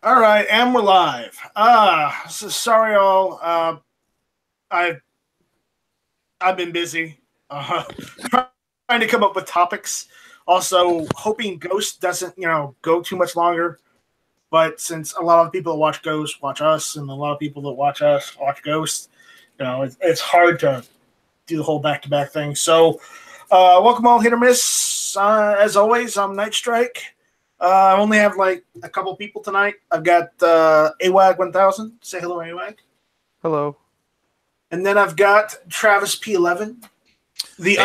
All right, and we're live. So sorry, all. I've been busy trying to come up with topics. Also, hoping Ghost doesn't, go too much longer. But since a lot of people that watch Ghost watch us, and a lot of people that watch us watch Ghost, it's hard to do the whole back-to-back thing. So, welcome all, hit or miss. As always, I'm Night Strike. I only have like a couple people tonight. I've got AWAG 1000. Say hello, AWAG. Hello. And then I've got Travis P11. The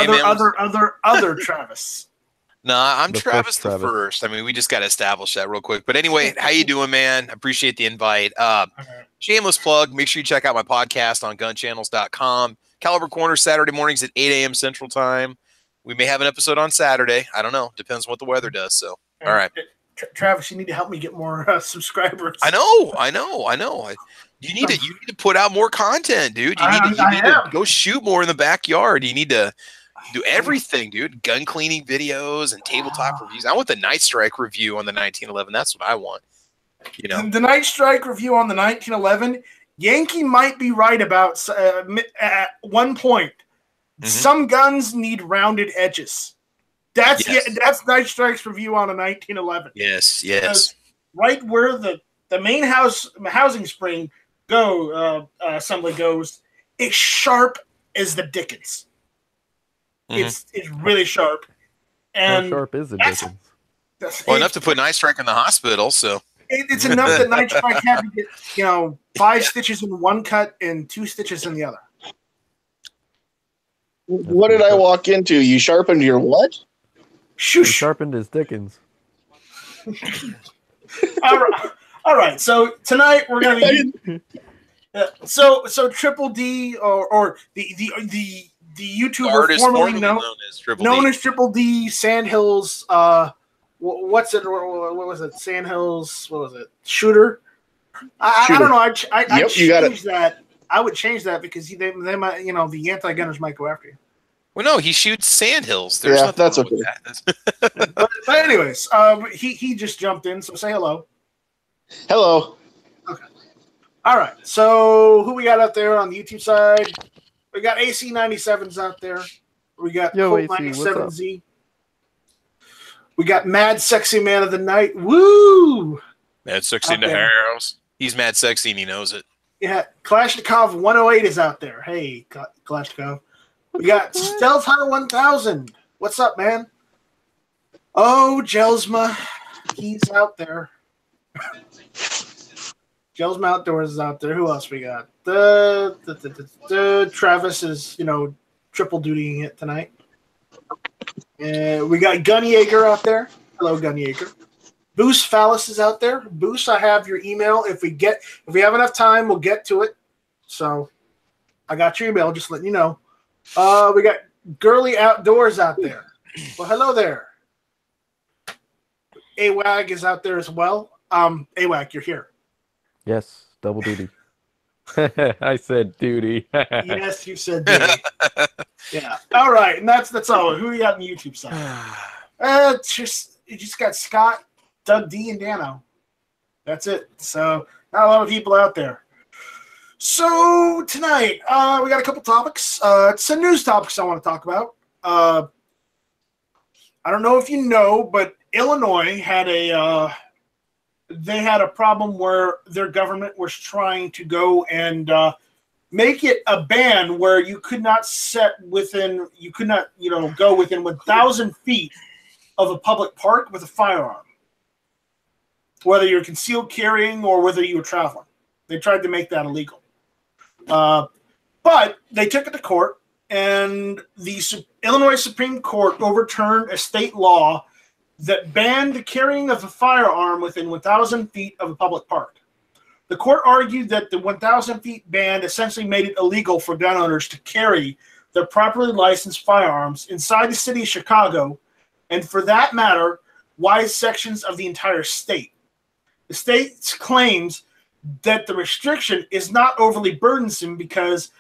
other Travis. No, I'm The Travis first the Travis. first. I mean, we just got to establish that real quick. But anyway, how you doing, man? Appreciate the invite. Shameless plug. Make sure you check out my podcast on gunchannels.com. Caliber Corner, Saturday mornings at 8 a.m. Central Time. We may have an episode on Saturday. I don't know. Depends what the weather does. So, all right. Travis, you need to help me get more subscribers. I know. You need to put out more content, dude. You need to go shoot more in the backyard. You need to do everything, dude. Gun cleaning videos and tabletop reviews. I want the Night Strike review on the 1911. That's what I want. The Night Strike review on the 1911. Yankee might be right about at one point. Mm-hmm. Some guns need rounded edges. That's Night Strike's review on a 1911. Yes. Because right where the main housing spring assembly goes, it's sharp as the dickens. Mm-hmm. It's really sharp. And how sharp is the dickens? Enough to put Night Strike in the hospital. So it's enough that Night Strike had to get 5 stitches in one cut and 2 stitches in the other. What did I walk into? You sharpened your what? He sharpened his dickens. All right. So tonight we're gonna be so Triple D or the YouTuber formerly known as Triple D Sandhills. What was it? Sandhills. What was it? Shooter. I don't know. I change that. I would change that because they might, the anti-gunners might go after you. Well, no, he shoots sandhills. There's nothing that's wrong okay. with that. but anyways, he just jumped in, so say hello. Hello. Okay. All right. So who we got out there on the YouTube side? We got AC97s out there. We got Colt 97Z. We got Mad Sexy Man of the Night. Woo! Mad Sexy in the house. He's mad sexy and he knows it. Yeah, Kalashnikov 108 is out there. Hey, Kalashnikov. We got Stealth Hunter 1000. What's up, man? Oh, Jelsma. He's out there. Jelsma Outdoors is out there. Who else we got? The Travis is, triple dutying it tonight. We got Gunyager out there. Hello, Gunyager. Boost Phallus is out there. Boost, I have your email. If we have enough time, we'll get to it. So I got your email, just letting you know. We got Girly Outdoors out there. Well, hello there. AWAG is out there as well. AWAG, you're here. Yes, double duty. I said duty. Yes, you said duty. Yeah. All right, and that's all. Who you got on the YouTube side? You just got Scott, Doug D, and Dano. That's it. So not a lot of people out there. So tonight, we got a couple topics. It's some news topics I want to talk about. I don't know if you know, but Illinois had a problem where their government was trying to go and make it a ban where you could not go within 1,000 feet of a public park with a firearm, whether you're concealed carrying or whether you were traveling. They tried to make that illegal. But they took it to court, and the Illinois Supreme Court overturned a state law that banned the carrying of a firearm within 1,000 feet of a public park. The court argued that the 1,000 feet ban essentially made it illegal for gun owners to carry their properly licensed firearms inside the city of Chicago, and for that matter, wide sections of the entire state. The state claims that the restriction is not overly burdensome because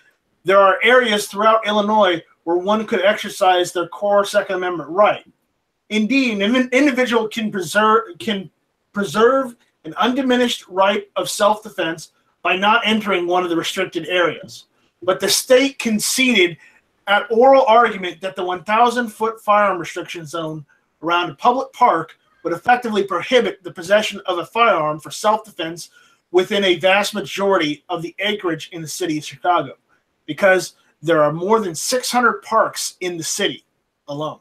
there are areas throughout Illinois where one could exercise their core Second Amendment right. Indeed, an individual can preserve an undiminished right of self-defense by not entering one of the restricted areas. But the state conceded at oral argument that the 1,000-foot firearm restriction zone around a public park would effectively prohibit the possession of a firearm for self-defense within a vast majority of the acreage in the city of Chicago, because there are more than 600 parks in the city alone.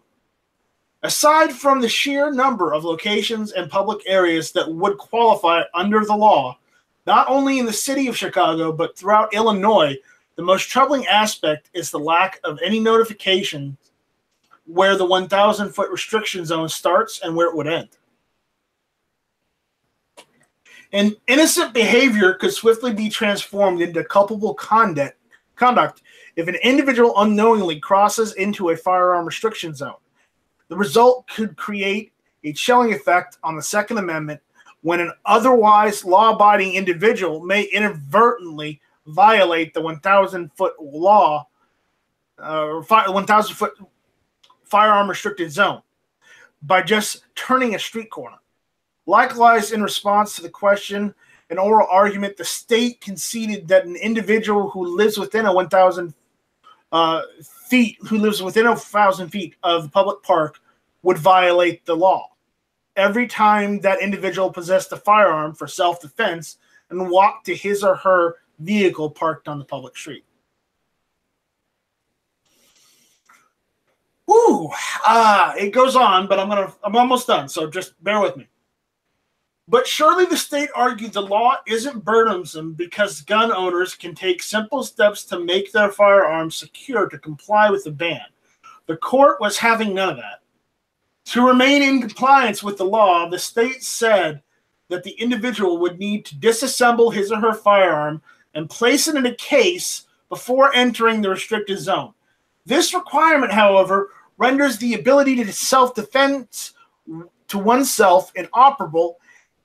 Aside from the sheer number of locations and public areas that would qualify under the law, not only in the city of Chicago, but throughout Illinois, the most troubling aspect is the lack of any notification where the 1,000-foot restriction zone starts and where it would end. And innocent behavior could swiftly be transformed into culpable conduct if an individual unknowingly crosses into a firearm restriction zone. The result could create a chilling effect on the Second Amendment when an otherwise law-abiding individual may inadvertently violate the 1,000-foot law, 1,000-foot firearm restricted zone by just turning a street corner. Likewise, in response to the question and oral argument, the state conceded that an individual who lives within a 1,000 feet of the public park would violate the law every time that individual possessed a firearm for self-defense and walked to his or her vehicle parked on the public street. Ooh, it goes on, but I'm almost done, so just bear with me. But surely the state argued the law isn't burdensome because gun owners can take simple steps to make their firearms secure to comply with the ban. The court was having none of that. To remain in compliance with the law, the state said that the individual would need to disassemble his or her firearm and place it in a case before entering the restricted zone. This requirement, however, renders the ability to self-defense to oneself inoperable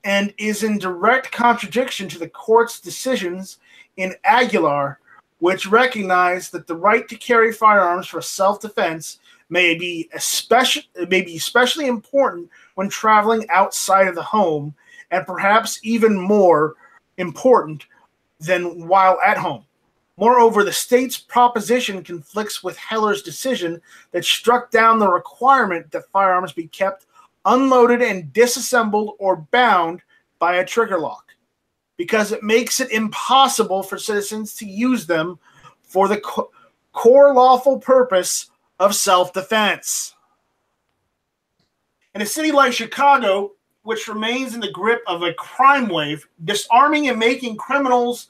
and is in direct contradiction to the court's decisions in Aguilar, which recognize that the right to carry firearms for self-defense may be especially important when traveling outside of the home, and perhaps even more important than while at home. Moreover, the state's proposition conflicts with Heller's decision that struck down the requirement that firearms be kept unloaded and disassembled or bound by a trigger lock, because it makes it impossible for citizens to use them for the core lawful purpose of self-defense. In a city like Chicago, which remains in the grip of a crime wave, disarming and making criminals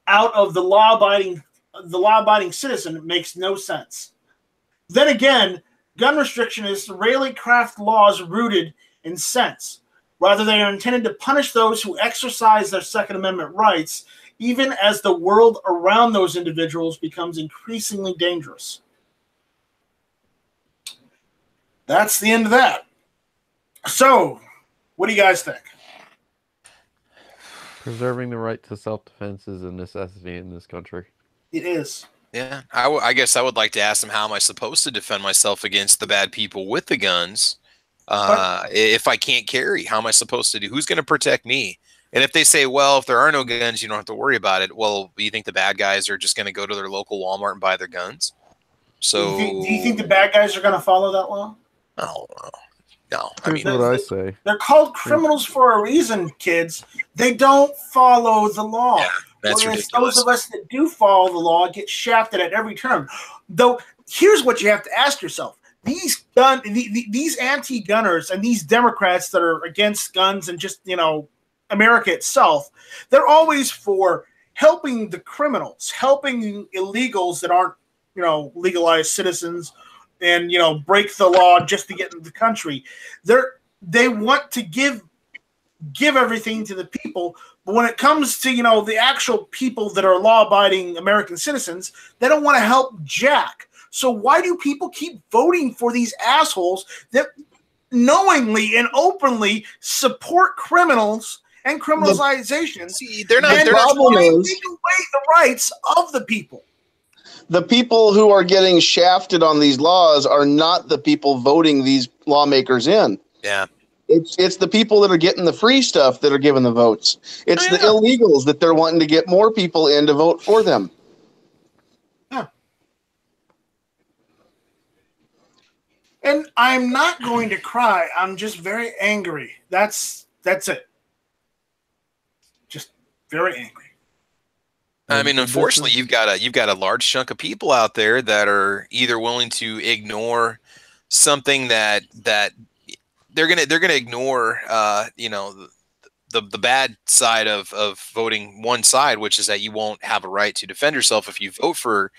out of the law-abiding citizen makes no sense. Then again, gun restrictionists rarely craft laws rooted in sense. Rather, they are intended to punish those who exercise their Second Amendment rights, even as the world around those individuals becomes increasingly dangerous. That's the end of that. So, what do you guys think? Preserving the right to self-defense is a necessity in this country. It is. Yeah, I guess I would like to ask them, how am I supposed to defend myself against the bad people with the guns? If I can't carry, how am I supposed to do? Who's going to protect me? And if they say, well, if there are no guns, you don't have to worry about it. Well, do you think the bad guys are just going to go to their local Walmart and buy their guns? So, do you think the bad guys are going to follow that law? No. I mean, Here's what I say. They're called criminals for a reason, kids. They don't follow the law. Yeah, that's Whereas ridiculous. those of us that do follow the law get shafted at every turn. Though, here's what you have to ask yourself. These anti-gunners and these Democrats that are against guns and just, America itself, they're always for helping the criminals, helping illegals that aren't, legalized citizens and, break the law just to get into the country. They want to give everything to the people, but when it comes to, the actual people that are law-abiding American citizens, they don't want to help jack. So why do people keep voting for these assholes that knowingly and openly support criminals and criminalization? See, they're not. The They're not. problem is take away the rights of the people. the people who are getting shafted on these laws are not the people voting these lawmakers in. Yeah. It's the people that are getting the free stuff that are giving the votes. It's the illegals that they're wanting to get more people in to vote for them. Yeah. And I'm not going to cry. I'm just very angry. That's it. Just very angry. I mean, unfortunately, you've got a large chunk of people out there that are either willing to ignore something that they're gonna ignore, the bad side of voting one side, which is that you won't have a right to defend yourself if you vote for,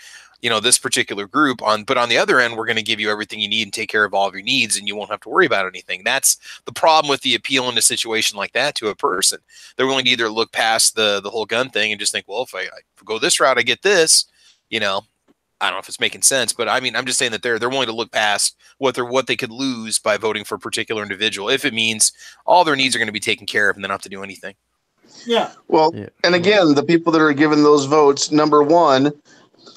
this particular group. But on the other end, we're going to give you everything you need and take care of all of your needs, and you won't have to worry about anything. That's the problem with the appeal in a situation like that to a person. They're willing to either look past the whole gun thing and just think, well, if I go this route, I get this. I don't know if it's making sense, but I mean, I'm just saying that they're willing to look past what they could lose by voting for a particular individual if it means all their needs are going to be taken care of and they don't have to do anything. Yeah. Well, and again, the people that are given those votes, number one,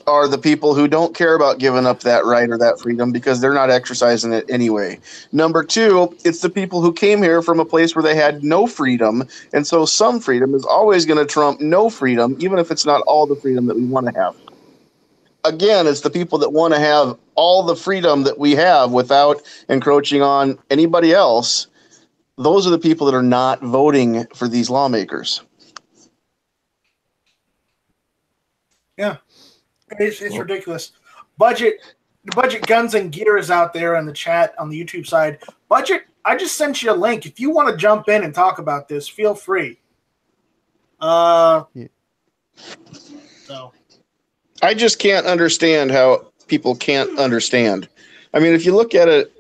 are the people who don't care about giving up that right or that freedom because they're not exercising it anyway. Number two, it's the people who came here from a place where they had no freedom, and so some freedom is always going to trump no freedom, even if it's not all the freedom that we want to have. Again, it's the people that want to have all the freedom that we have without encroaching on anybody else. Those are the people that are not voting for these lawmakers. Yeah. It's ridiculous. The budget guns and gear is out there in the chat on the YouTube side. Budget, I just sent you a link. If you want to jump in and talk about this, feel free. So I just can't understand how people can't understand. I mean, if you look at it,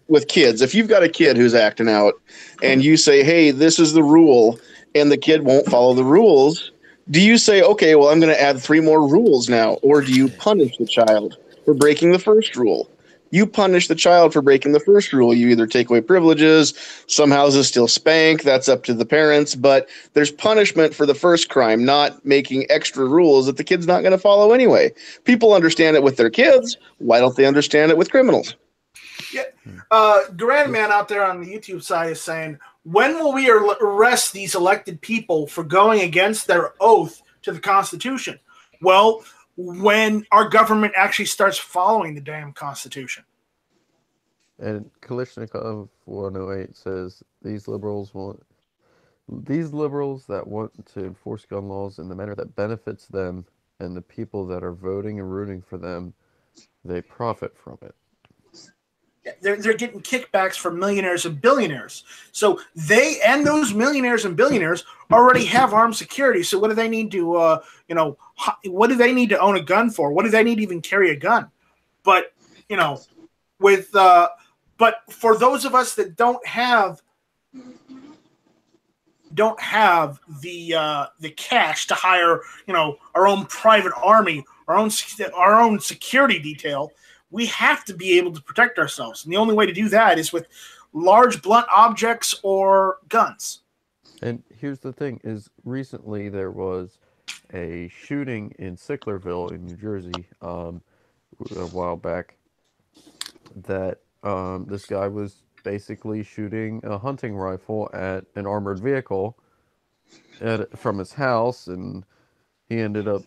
with kids, if you've got a kid who's acting out and you say, hey, this is the rule, and the kid won't follow the rules, do you say, okay, well, I'm going to add 3 more rules now? Or do you punish the child for breaking the first rule? You punish the child for breaking the first rule. You either take away privileges, some houses still spank, that's up to the parents, but there's punishment for the first crime, not making extra rules that the kid's not going to follow anyway. People understand it with their kids. Why don't they understand it with criminals? Yeah. Grand Man out there on the YouTube side is saying, when will we arrest these elected people for going against their oath to the Constitution? Well, when our government actually starts following the damn Constitution. And Kalishnikov 108 says these liberals that want to enforce gun laws in the manner that benefits them and the people that are voting and rooting for them, they profit from it. They're getting kickbacks from millionaires and billionaires. So they and those millionaires and billionaires already have armed security. So what do they need to, what do they need to own a gun for? What do they need to even carry a gun? But, but for those of us that don't have the cash to hire, our own private army, our own security detail, we have to be able to protect ourselves. And the only way to do that is with large blunt objects or guns. And here's the thing is recently there was a shooting in Sicklerville in New Jersey a while back that this guy was basically shooting a hunting rifle at an armored vehicle from his house, and he ended up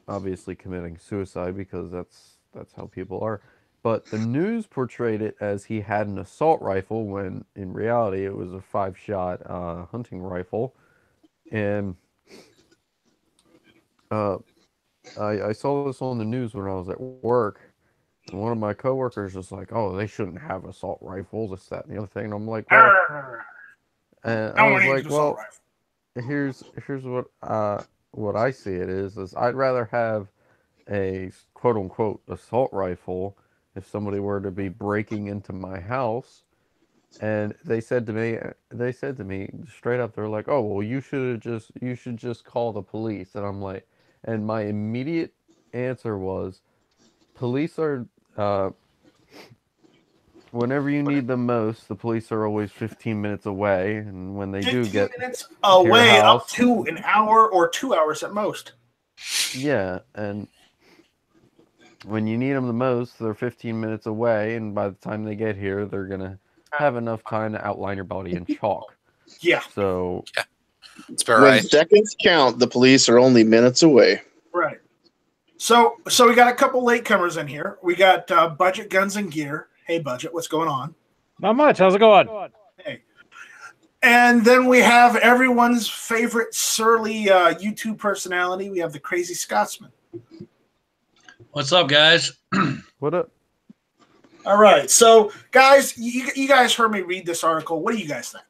obviously committing suicide because that's how people are. But the news portrayed it as he had an assault rifle when in reality it was a 5-shot hunting rifle. And I saw this on the news when I was at work. And one of my coworkers was like, "Oh, they shouldn't have assault rifles, this, that, and the other thing." And I'm like, "Well," and I was like, "Well, here's what I see it is I'd rather have a quote unquote assault rifle if somebody were to be breaking into my house." And they said to me straight up, they're like, "Oh, well, you should just call the police." And I'm like, and my immediate answer was, police are whenever you need them most, the police are always 15 minutes away, and when they do get 15 minutes away, house, up to an hour or 2 hours at most. Yeah, and when you need them the most, they're 15 minutes away, and by the time they get here, they're gonna have enough time to outline your body in chalk. Yeah. So It's about When right. seconds count, the police are only minutes away. Right. So we got a couple latecomers in here. We got Budget Guns and Gear. Hey, Budget, what's going on? Not much. How's it going? Hey. And then we have everyone's favorite surly YouTube personality. We have the Crazy Scotsman. What's up, guys? what up? All right. So, guys, you guys heard me read this article. What do you guys think?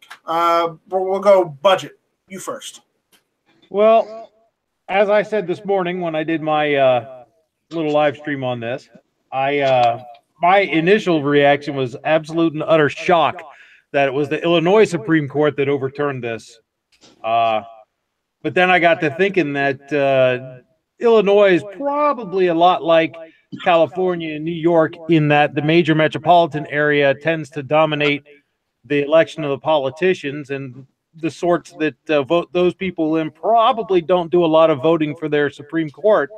We'll go Budget. You first. Well, as I said this morning when I did my little live stream on this, my initial reaction was absolute and utter shock that it was the Illinois Supreme Court that overturned this. But then I got to thinking that Illinois is probably a lot like California and New York in that the major metropolitan area tends to dominate the election of the politicians, and the sorts that vote those people in probably don't do a lot of voting for their Supreme Court.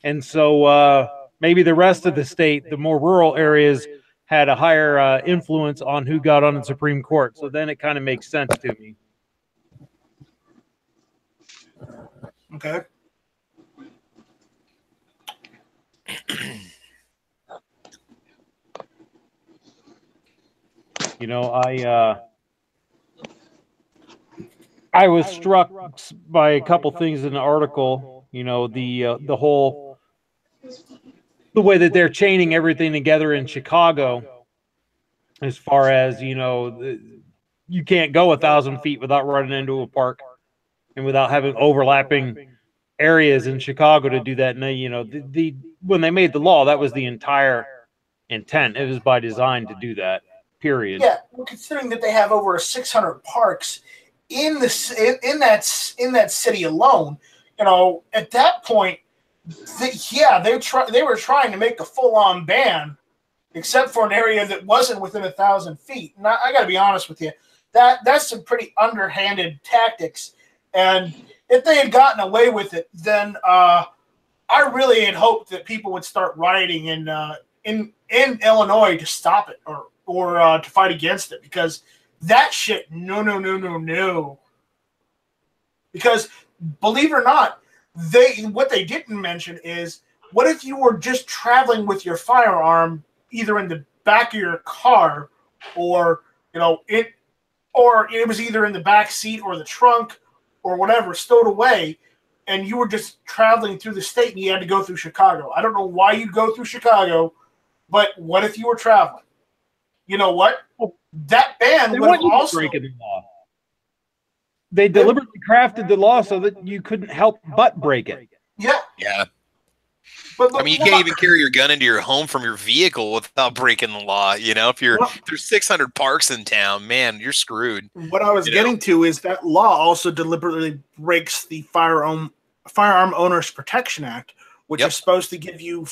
And so maybe the rest of the state, the more rural areas, had a higher influence on who got on the Supreme Court. So then it kind of makes sense to me. Okay. You know, I was struck by a couple things in the article. You know, the whole the way that they're chaining everything together in Chicago, as far as, you know, you can't go 1,000 feet without running into a park and without having overlapping areas in Chicago to do that. And you know, when they made the law, that was the entire intent. It was by design to do that. Period. Yeah, well, considering that they have over 600 parks in that city alone, you know, at that point, they were trying to make a full-on ban, except for an area that wasn't within 1,000 feet. And I got to be honest with you, that's some pretty underhanded tactics. And if they had gotten away with it, then I really had hoped that people would start rioting in Illinois to stop it or to fight against it, because that shit, no. Because believe it or not, what they didn't mention is, what if you were just traveling with your firearm either in the back of your car, or it was either in the back seat or the trunk or whatever, stowed away, and you were just traveling through the state and you had to go through Chicago. I don't know why you'd go through Chicago, but what if you were traveling? You know what? That ban would also break the law. They deliberately crafted the law so that you couldn't help but break it. Yeah. Yeah. But I mean, you can't even carry your gun into your home from your vehicle without breaking the law. You know, if there's 600 parks in town, man, you're screwed. What I was getting to is that law also deliberately breaks the Firearm Owners Protection Act, which is supposed to give you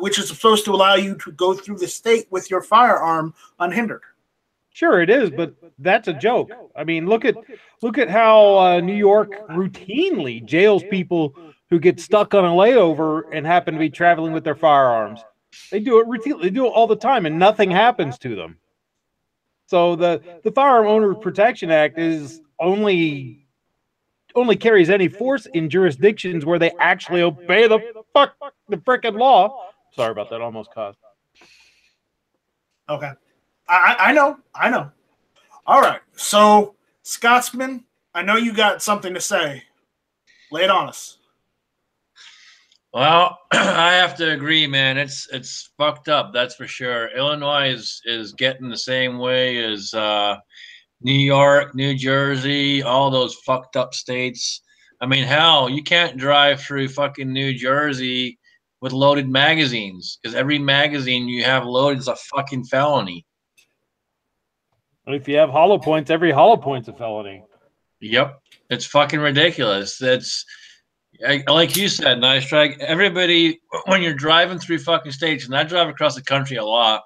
which is supposed to allow you to go through the state with your firearm unhindered. Sure, it is, but that's a joke. I mean, look at how New York routinely jails people who get stuck on a layover and happen to be traveling with their firearms. They do it routinely. They do it all the time, and nothing happens to them. So the Firearm Owner Protection Act is only carries any force in jurisdictions where they actually obey the frickin' law. Sorry about that. Almost caused. Okay. I know. All right. So, Scotsman, I know you got something to say. Lay it on us. Well, I have to agree, man. It's fucked up, that's for sure. Illinois is getting the same way as New York, New Jersey, all those fucked up states. I mean, hell, you can't drive through fucking New Jersey with loaded magazines, because every magazine you have loaded is a fucking felony. If you have hollow points, every hollow point's a felony. Yep. It's fucking ridiculous. Like you said, Nice Strike, everybody, when you're driving through fucking states, and I drive across the country a lot.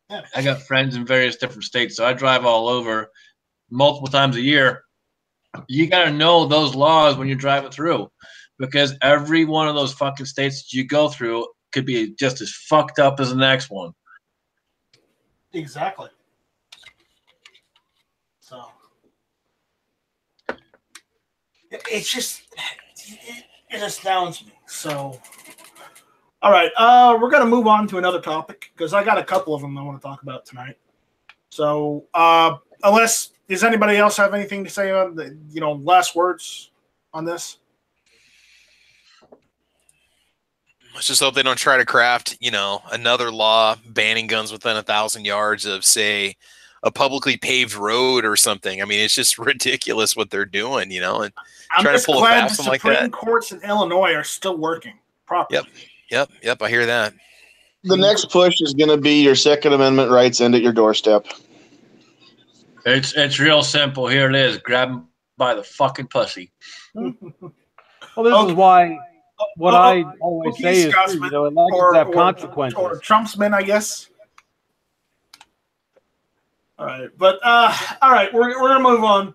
Yeah. I got friends in various different states, so I drive all over multiple times a year. You got to know those laws when you're driving through, because every one of those fucking states that you go through could be just as fucked up as the next one. Exactly. It's just it astounds me. So, all right, we're gonna move on to another topic because I got a couple of them I want to talk about tonight. So, unless does anybody else have anything to say on the last words on this? Let's just hope they don't try to craft, another law banning guns within 1,000 yards of, say, a publicly paved road or something. I mean, it's just ridiculous what they're doing, and I'm trying just to pull a glad fast the one like Supreme that. Courts in Illinois are still working properly. Yep. I hear that. The next push is going to be your Second Amendment rights end at your doorstep. It's real simple. Here it is. Grab him by the fucking pussy. Well, this is why what I always say is true, elections have consequences. Or Trump's men, I guess. All right, but all right, we're gonna move on.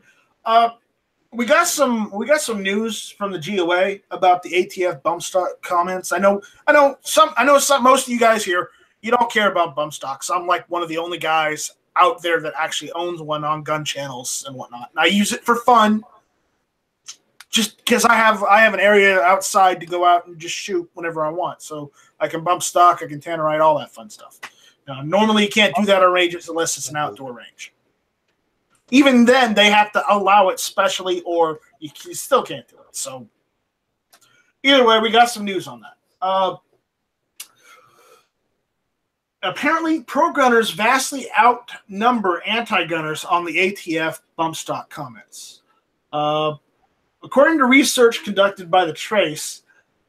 We got some news from the GOA about the ATF bump stock comments. I know most of you guys here, you don't care about bump stocks. I'm like one of the only guys out there that actually owns one on gun channels and whatnot. And I use it for fun, just because I have an area outside to go out and just shoot whenever I want. So I can bump stock, I can tannerite, all that fun stuff. Normally you can't do that on ranges unless it's an outdoor range. Even then, they have to allow it specially, or you still can't do it. So either way, we got some news on that. Apparently, pro-gunners vastly outnumber anti-gunners on the ATF bump stock comments. According to research conducted by The Trace,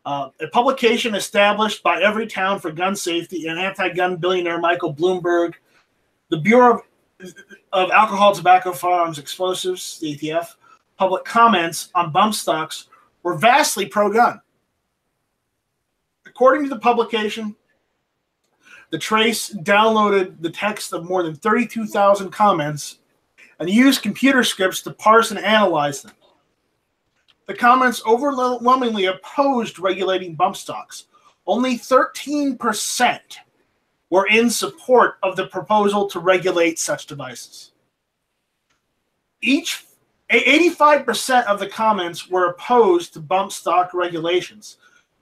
a publication established by Everytown for Gun Safety and anti-gun billionaire Michael Bloomberg, the Bureau of Alcohol, Tobacco, Firearms, Explosives, the ATF, public comments on bump stocks were vastly pro-gun. According to the publication, The Trace downloaded the text of more than 32,000 comments and used computer scripts to parse and analyze them. The comments overwhelmingly opposed regulating bump stocks. Only 13% were in support of the proposal to regulate such devices. 85% of the comments were opposed to bump stock regulations.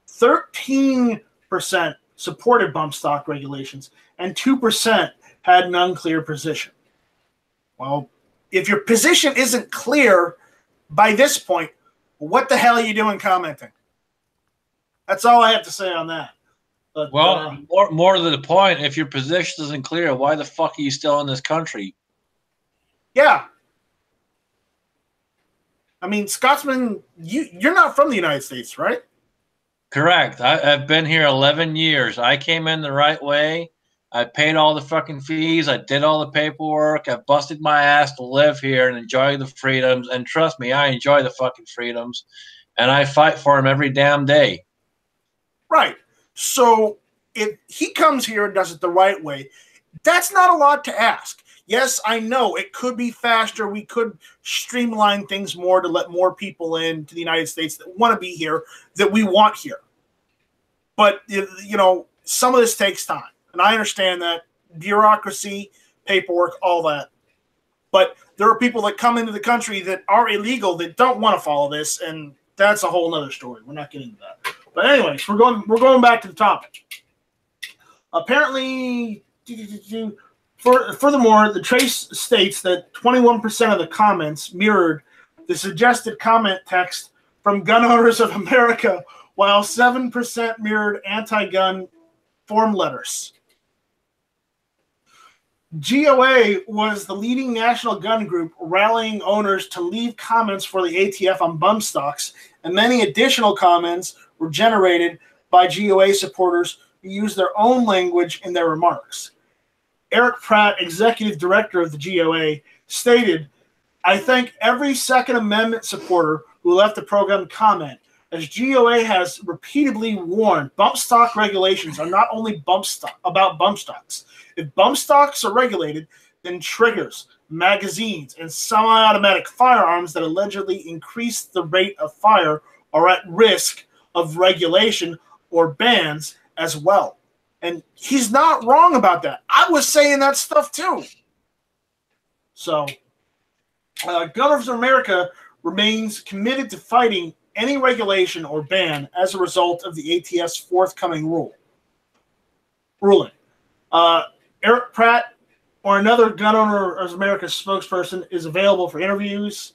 13% supported bump stock regulations, and 2% had an unclear position. Well, if your position isn't clear by this point, what the hell are you doing commenting? That's all I have to say on that. But, more to the point, if your position isn't clear, why the fuck are you still in this country? Yeah. I mean, Scotsman, you're not from the United States, right? Correct. I've been here 11 years. I came in the right way. I paid all the fucking fees. I did all the paperwork. I busted my ass to live here and enjoy the freedoms. And trust me, I enjoy the fucking freedoms. And I fight for them every damn day. Right. So if he comes here and does it the right way, that's not a lot to ask. Yes, I know it could be faster. We could streamline things more to let more people into the United States that want to be here, that we want here. But, some of this takes time. And I understand that. Bureaucracy, paperwork, all that. But there are people that come into the country that are illegal that don't want to follow this, and that's a whole other story. We're not getting into that. But anyways, we're going back to the topic. Apparently, furthermore, the Trace states that 21% of the comments mirrored the suggested comment text from Gun Owners of America, while 7% mirrored anti-gun form letters. GOA was the leading national gun group rallying owners to leave comments for the ATF on bump stocks, and many additional comments were generated by GOA supporters who used their own language in their remarks. Eric Pratt, executive director of the GOA, stated, "I thank every Second Amendment supporter who left a pro-gun comment. As GOA has repeatedly warned, bump stock regulations are not only about bump stocks. If bump stocks are regulated, then triggers, magazines, and semi-automatic firearms that allegedly increase the rate of fire are at risk of regulation or bans as well." And he's not wrong about that. I was saying that stuff too. So, Gun Owners of America remains committed to fighting any regulation or ban as a result of the ATF's forthcoming ruling. Eric Pratt or another Gun Owners America spokesperson is available for interviews.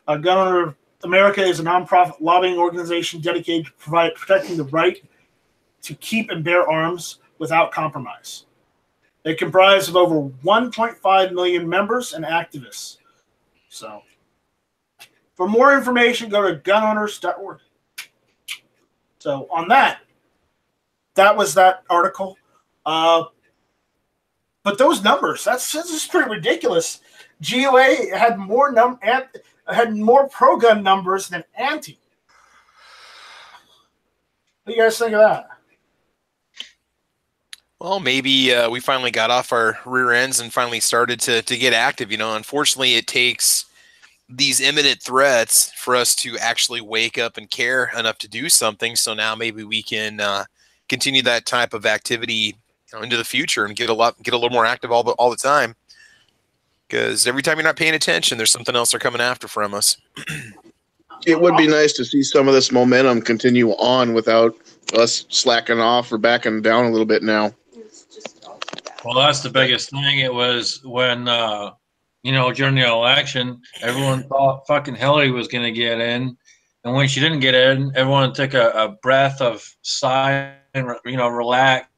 Gun Owner America is a nonprofit lobbying organization dedicated to protecting the right to keep and bear arms without compromise. They comprise of over 1.5 million members and activists. So, for more information, go to gunowners.org. So, on that was that article. But those numbers, that's just pretty ridiculous. GOA had more pro-gun numbers than anti. What do you guys think of that? Well, maybe we finally got off our rear ends and finally started to get active. Unfortunately, it takes these imminent threats for us to actually wake up and care enough to do something. So now maybe we can continue that type of activity into the future and get a little more active all the time. Because every time you're not paying attention, there's something else they're coming after from us. It would be nice to see some of this momentum continue on without us slacking off or backing down a little bit now. Well, that's the biggest thing. It was when, during the election, everyone thought fucking Hillary was going to get in. And when she didn't get in, everyone took a breath of sigh and, relax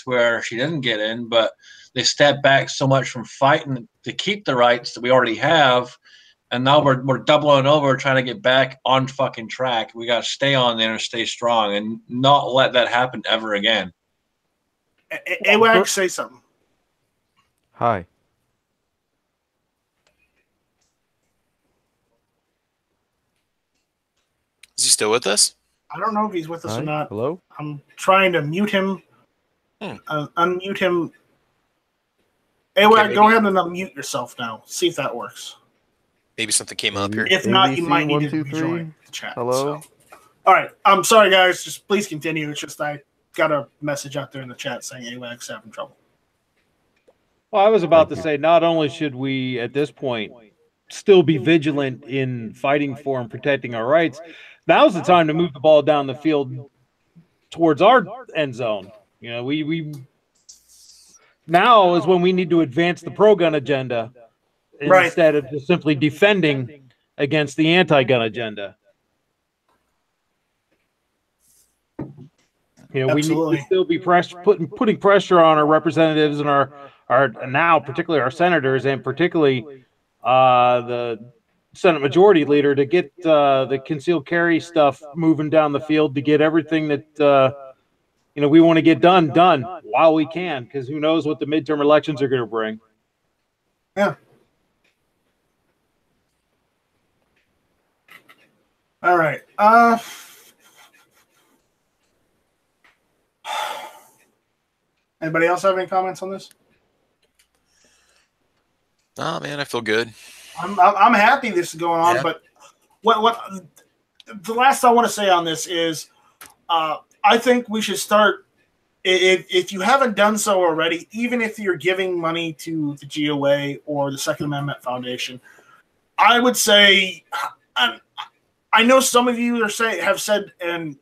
where she didn't get in. But they stepped back so much from fighting to keep the rights that we already have. And now we're doubling over trying to get back on fucking track. We got to stay on there and stay strong and not let that happen ever again. AWAG, say something. Hi. Is he still with us? I don't know if he's with us or not. Hello? I'm trying to mute him. Unmute him. AWAG, go ahead and unmute yourself now. See if that works. Maybe something came up here. If not, you ABC might need 1, to 2, rejoin the chat. Hello? So. All right. I'm sorry, guys. Just please continue. It's just I got a message out there in the chat saying AWAG's having trouble. Well, I was about to say, not only should we, at this point, still be vigilant in fighting for and protecting our rights, now's the time to move the ball down the field towards our end zone. We now is when we need to advance the pro-gun agenda instead of just simply defending against the anti-gun agenda. We need to still be putting pressure on our representatives and our now particularly our senators and particularly the Senate Majority Leader to get the concealed carry stuff moving down the field, to get everything that we want to get done while we can, because who knows what the midterm elections are going to bring. Yeah. All right. Anybody else have any comments on this? Oh man, I feel good. I'm happy this is going on, yeah. But what the last I want to say on this is, I think we should start. If you haven't done so already, even if you're giving money to the GOA or the Second Amendment Foundation, I would say, I know some of you have said and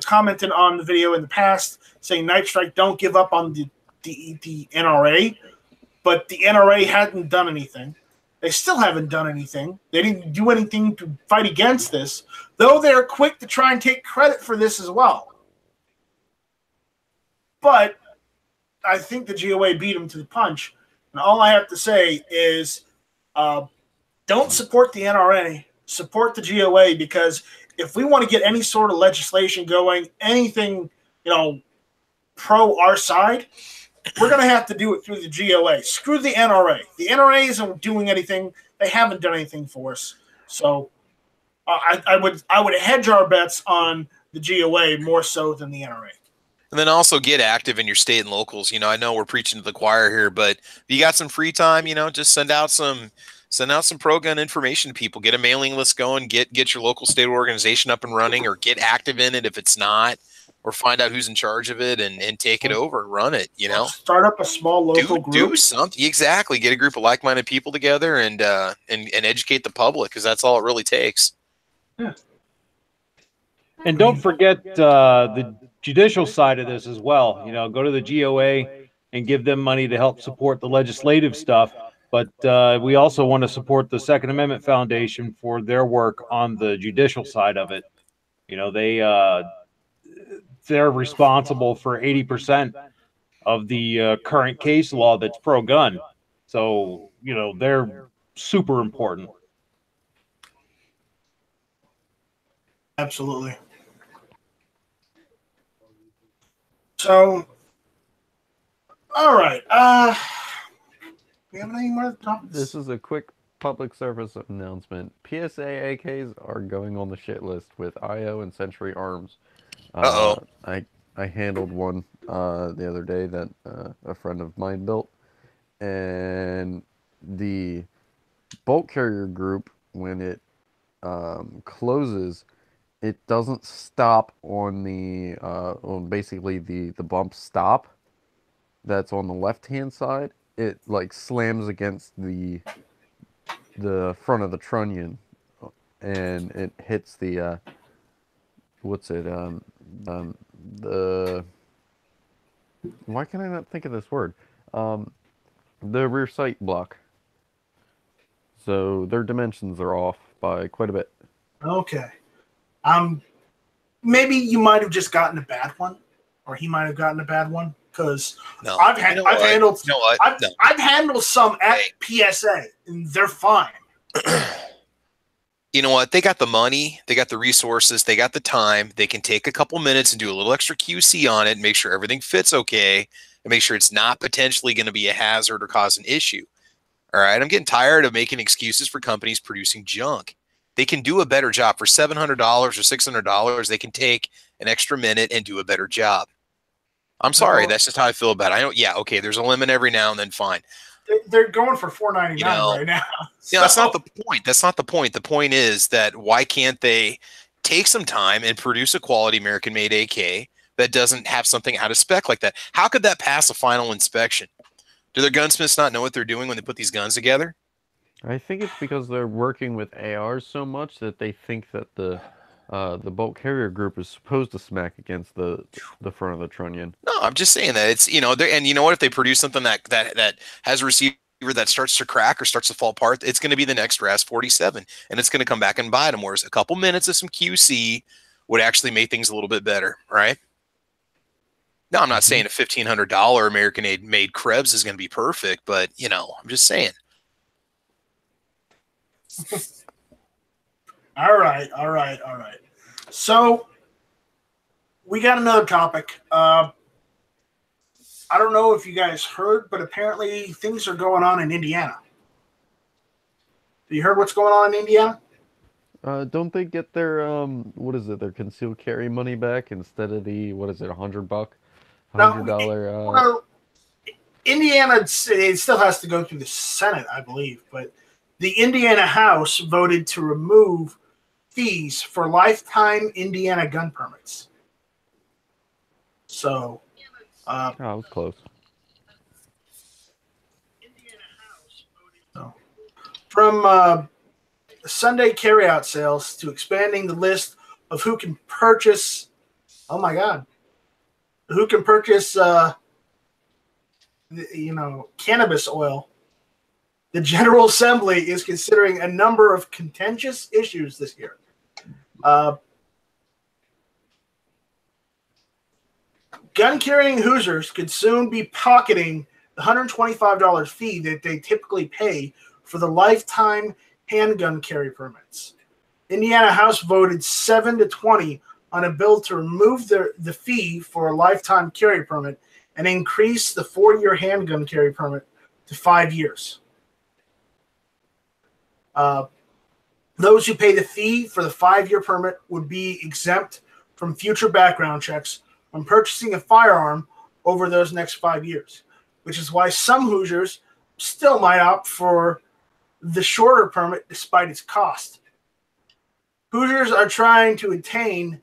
commented on the video in the past saying Night Strike, don't give up on the NRA, but the NRA hadn't done anything. They still haven't done anything. They didn't do anything to fight against this, though they're quick to try and take credit for this as well. But I think the GOA beat them to the punch. And all I have to say is don't support the NRA, support the GOA, because if we want to get any sort of legislation going, anything, pro our side, we're going to have to do it through the GOA. Screw the NRA. The NRA isn't doing anything. They haven't done anything for us. So I would hedge our bets on the GOA more so than the NRA. And then also get active in your state and locals. I know we're preaching to the choir here, but if you got some free time, just send out some pro-gun information to people. Get a mailing list going. Get your local state organization up and running, or get active in it if it's not, or find out who's in charge of it and take it over, run it. Start up a small local group. Do something. Exactly. Get a group of like-minded people together and educate the public, because that's all it really takes. Yeah. And don't forget the judicial side of this as well. You know, go to the GOA and give them money to help support the legislative stuff. But we also want to support the Second Amendment Foundation for their work on the judicial side of it. You know, they're responsible for 80% of the current case law that's pro-gun. So, you know, they're super important. Absolutely. So, all right. We have any more topics? This is a quick public service announcement. PSA AKs are going on the shit list with IO and Century Arms. I handled one the other day that a friend of mine built, and the bolt carrier group, when it closes, it doesn't stop on the on basically the bump stop that's on the left hand side. It like slams against the front of the trunnion, and it hits the the why can I not think of this word? The rear sight block. So their dimensions are off by quite a bit. Okay. Maybe you might have just gotten a bad one, or he might have gotten a bad one, because I've handled some at PSA, and they're fine. You know what? They got the money, they got the resources, they got the time. They can take a couple minutes and do a little extra QC on it and make sure everything fits okay, and make sure it's not potentially going to be a hazard or cause an issue. All right, I'm getting tired of making excuses for companies producing junk. They can do a better job for $700 or $600. They can take an extra minute and do a better job. I'm sorry, that's just how I feel about it. I don't. Yeah, okay. There's a limit every now and then. Fine. They're going for $4.99 right now. Yeah, that's not the point. That's not the point. The point is that why can't they take some time and produce a quality American-made AK that doesn't have something out of spec like that? How could that pass a final inspection? Do their gunsmiths not know what they're doing when they put these guns together? I think it's because they're working with ARs so much that they think that the bolt carrier group is supposed to smack against the front of the trunnion. No, I'm just saying that it's, and you know what, if they produce something that has a receiver that starts to crack or starts to fall apart, it's going to be the next RAS 47, and it's going to come back and bite them. Whereas a couple minutes of some QC would actually make things a little bit better, right? Now, I'm not saying a $1,500 American-made Krebs is going to be perfect, but I'm just saying. All right. So we got another topic. I don't know if you guys heard, but apparently things are going on in Indiana. Have you heard what's going on in Indiana? Don't they get their their concealed carry money back instead of the $100? $100. Indiana, it still has to go through the Senate, I believe, but the Indiana House voted to remove fees for lifetime Indiana gun permits. So, I was close. From Sunday carryout sales to expanding the list of who can purchase. Oh my God, who can purchase? Cannabis oil. The General Assembly is considering a number of contentious issues this year. Gun-carrying Hoosiers could soon be pocketing the $125 fee that they typically pay for the lifetime handgun carry permits. Indiana House voted 7-20 on a bill to remove the fee for a lifetime carry permit and increase the 4-year handgun carry permit to 5 years. Those who pay the fee for the 5-year permit would be exempt from future background checks when purchasing a firearm over those next 5 years, which is why some Hoosiers still might opt for the shorter permit despite its cost. Hoosiers are trying to attain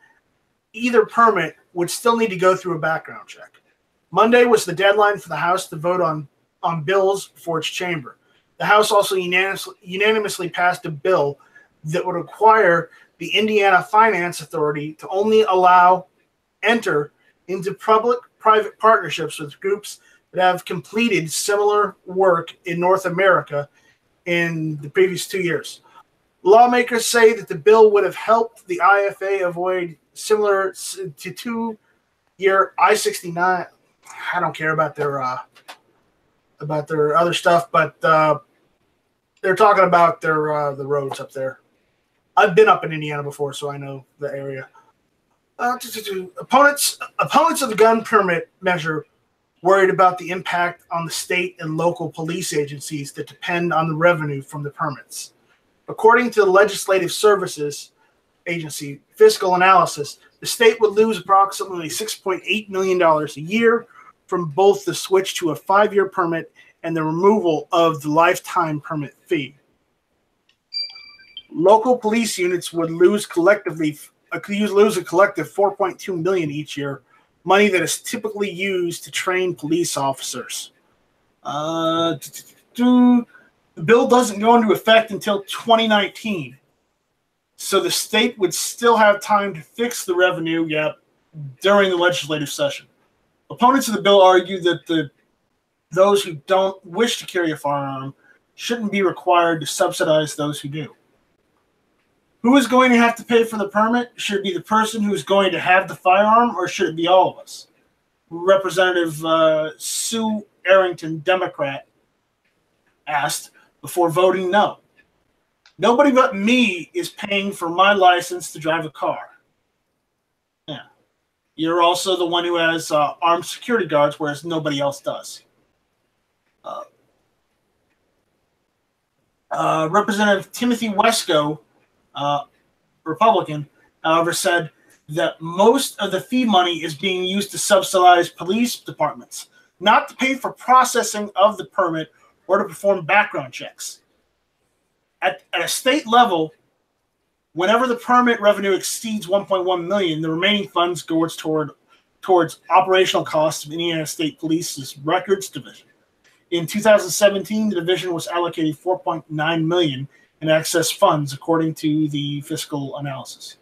either permit would still need to go through a background check. Monday was the deadline for the House to vote on bills for its chamber. The House also unanimously passed a bill that would require the Indiana Finance Authority to only enter into public-private partnerships with groups that have completed similar work in North America in the previous 2 years. Lawmakers say that the bill would have helped the IFA avoid similar to 2-year I-69. I don't care about their other stuff, but they're talking about their the roads up there. I've been up in Indiana before, so I know the area. Opponents of the gun permit measure worried about the impact on the state and local police agencies that depend on the revenue from the permits. According to the Legislative Services Agency fiscal analysis, the state would lose approximately $6.8 million a year from both the switch to a 5-year permit and the removal of the lifetime permit fee. Local police units would lose a collective $4.2 million each year, money that is typically used to train police officers. The bill doesn't go into effect until 2019, so the state would still have time to fix the revenue gap during the legislative session. Opponents of the bill argue that those who don't wish to carry a firearm shouldn't be required to subsidize those who do. Who is going to have to pay for the permit? Should it be the person who is going to have the firearm, or should it be all of us? Representative Sue Arrington, Democrat, asked before voting no. Nobody but me is paying for my license to drive a car. Yeah. You're also the one who has armed security guards, whereas nobody else does. Representative Timothy Wesco, Republican, however, said that most of the fee money is being used to subsidize police departments, not to pay for processing of the permit or to perform background checks. At a state level, whenever the permit revenue exceeds $1.1 million, the remaining funds goes towards operational costs of Indiana State Police's Records Division. In 2017, the division was allocated $4.9 million in excess funds, according to the fiscal analysis.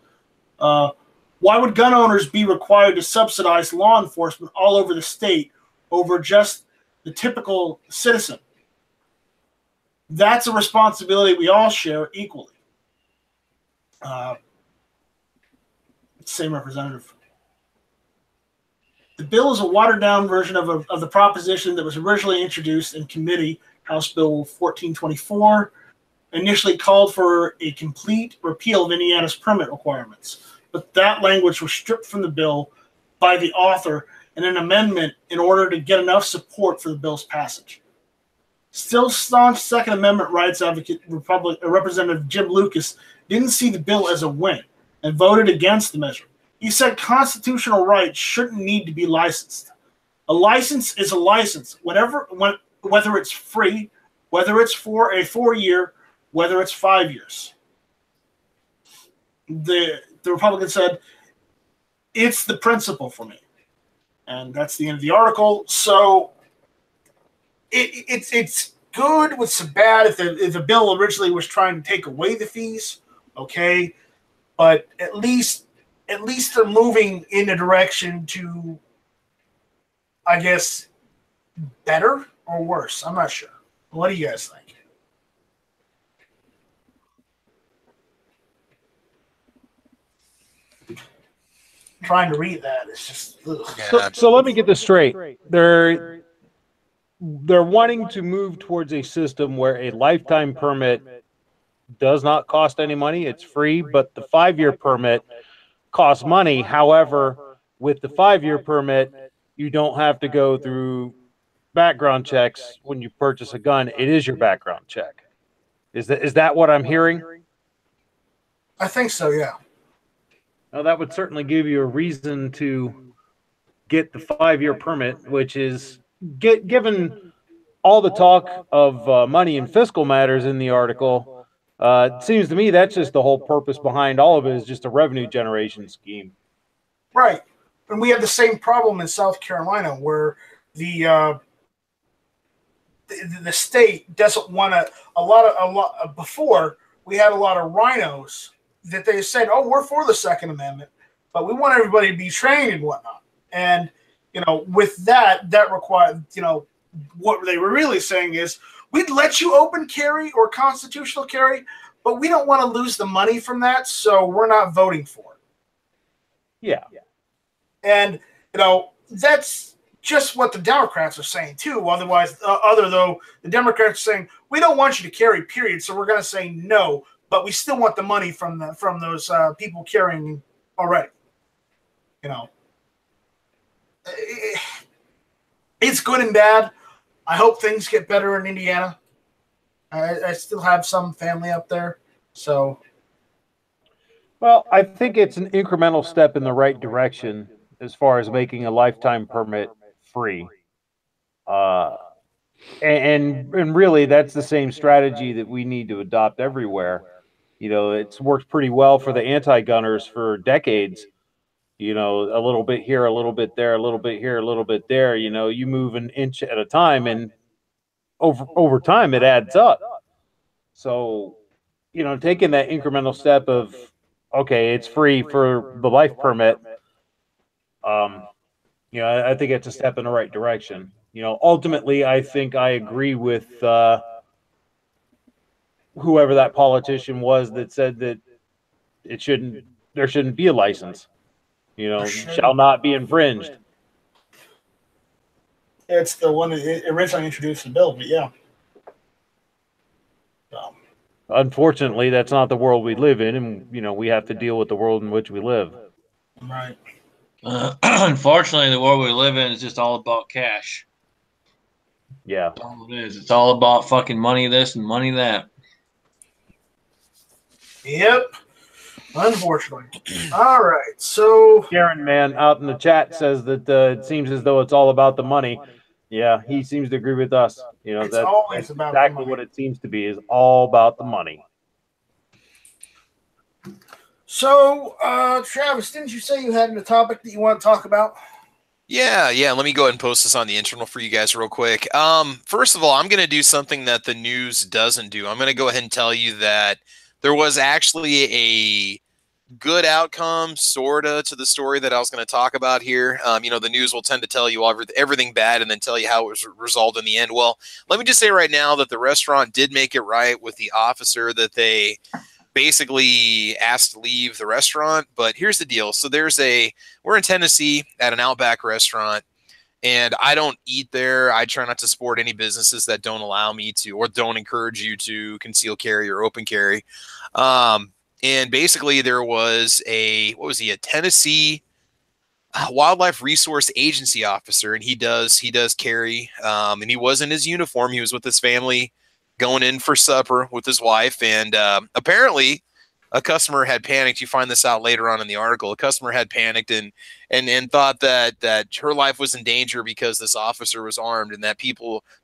Why would gun owners be required to subsidize law enforcement all over the state over just the typical citizen? That's a responsibility we all share equally. Same representative. The bill is a watered-down version of the proposition that was originally introduced in committee, House Bill 1424, initially called for a complete repeal of Indiana's permit requirements. But that language was stripped from the bill by the author in an amendment in order to get enough support for the bill's passage. Still staunch Second Amendment rights advocate Representative Jim Lucas didn't see the bill as a win and voted against the measure. He said constitutional rights shouldn't need to be licensed. A license is a license, whether it's free, whether it's for a 4-year, whether it's 5 years. The Republican said, it's the principle for me. And that's the end of the article. So it's good with some bad. If the bill originally was trying to take away the fees, okay. But at least they're moving in a direction to, I guess, better or worse. I'm not sure. What do you guys think? Trying to read that, it's just so let me get this straight. They're wanting to move towards a system where a lifetime permit does not cost any money. It's free, but the 5-year permit costs money. However, with the 5-year permit, you don't have to go through background checks when you purchase a gun. It is your background check. Is that what I'm hearing? I think so, yeah. Now, that would certainly give you a reason to get the 5-year permit, which is, given all the talk of money and fiscal matters in the article, it seems to me that's just the whole purpose behind all of it, is just a revenue generation scheme. Right. And we have the same problem in South Carolina, where the state doesn't want to, before, we had a lot of rhinos that they said, oh, we're for the Second Amendment, but we want everybody to be trained and whatnot. And, with that required, what they were really saying is, we'd let you open carry or constitutional carry, but we don't want to lose the money from that, so we're not voting for it. Yeah. And, that's just what the Democrats are saying, too. Otherwise, though, the Democrats are saying, we don't want you to carry, period, so we're going to say no, but we still want the money from those people carrying already. It's good and bad. I hope things get better in Indiana. I still have some family up there, so. Well, I think it's an incremental step in the right direction as far as making a lifetime permit free. And really, that's the same strategy that we need to adopt everywhere. It's worked pretty well for the anti-gunners for decades. A little bit here, a little bit there, a little bit here, a little bit there. You move an inch at a time, and over time it adds up. So, taking that incremental step of, okay, it's free for the life permit. I think it's a step in the right direction. Ultimately, I think I agree with whoever that politician was that said that there shouldn't be a license. Shall not be infringed. It's the one that originally introduced the bill, but yeah. Unfortunately, that's not the world we live in, and we have to deal with the world in which we live. Right. Unfortunately, the world we live in is just all about cash. Yeah. That's all it is. It's all about fucking money this and money that. Yep. Unfortunately. All right. So Karen, man, out in the chat says that it seems as though it's all about the money. Yeah, he seems to agree with us. it's that's always about exactly what it seems to be, is all about the money. So, Travis, didn't you say you had a topic that you want to talk about? Yeah. Let me go ahead and post this on the internal for you guys real quick. First of all, I'm going to do something that the news doesn't do. I'm going to go ahead and tell you that there was actually a good outcome, sorta, to the story that I was going to talk about here. The news will tend to tell you everything bad and then tell you how it was resolved in the end. Well, let me just say right now that the restaurant did make it right with the officer that they basically asked to leave the restaurant. But here's the deal. So we're in Tennessee at an Outback restaurant, and I don't eat there. I try not to support any businesses that don't allow me to, or don't encourage you to conceal carry or open carry. And basically there was a Tennessee Wildlife Resource Agency officer, and he does carry, and he was in his uniform. He was with his family going in for supper with his wife, and apparently a customer had panicked. You find this out later on in the article. A customer had panicked and thought that her life was in danger because this officer was armed, and that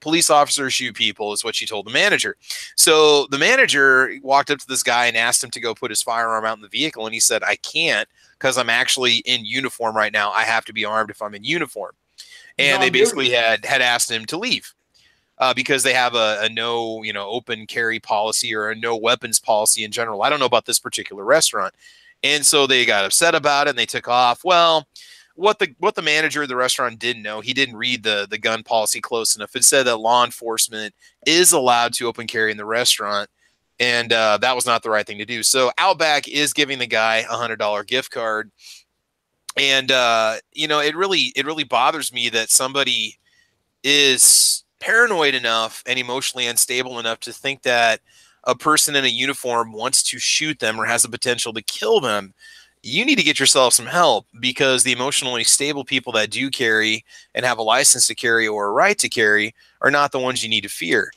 police officers shoot people, is what she told the manager. So the manager walked up to this guy and asked him to go put his firearm out in the vehicle, and he said, I can't, because I'm actually in uniform right now. I have to be armed if I'm in uniform. And they basically had asked him to leave. Because they have a no, open carry policy, or a no weapons policy in general. I don't know about this particular restaurant. And so they got upset about it and they took off. Well, what the manager of the restaurant didn't know, he didn't read the gun policy close enough. It said that law enforcement is allowed to open carry in the restaurant. And that was not the right thing to do. So Outback is giving the guy $100 gift card. And, it really bothers me that somebody is paranoid enough and emotionally unstable enough to think that a person in a uniform wants to shoot them or has the potential to kill them. You need to get yourself some help, because the emotionally stable people that do carry and have a license to carry or a right to carry are not the ones you need to fear.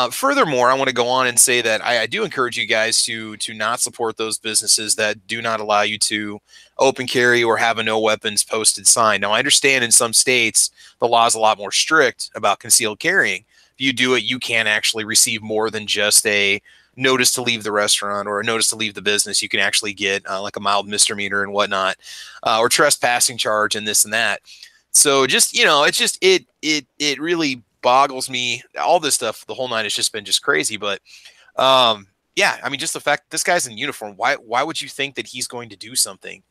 Furthermore, I want to go on and say that I do encourage you guys to not support those businesses that do not allow you to open carry or have a no weapons posted sign. Now, I understand in some states the law is a lot more strict about concealed carrying. If you do it, you can actually receive more than just a notice to leave the restaurant or a notice to leave the business. You can actually get like a mild misdemeanor and whatnot, or trespassing charge and this and that. So just, it really boggles me. All this stuff, the whole night has just been just crazy. But Yeah, I mean, just the fact this guy's in uniform. Why would you think that he's going to do something?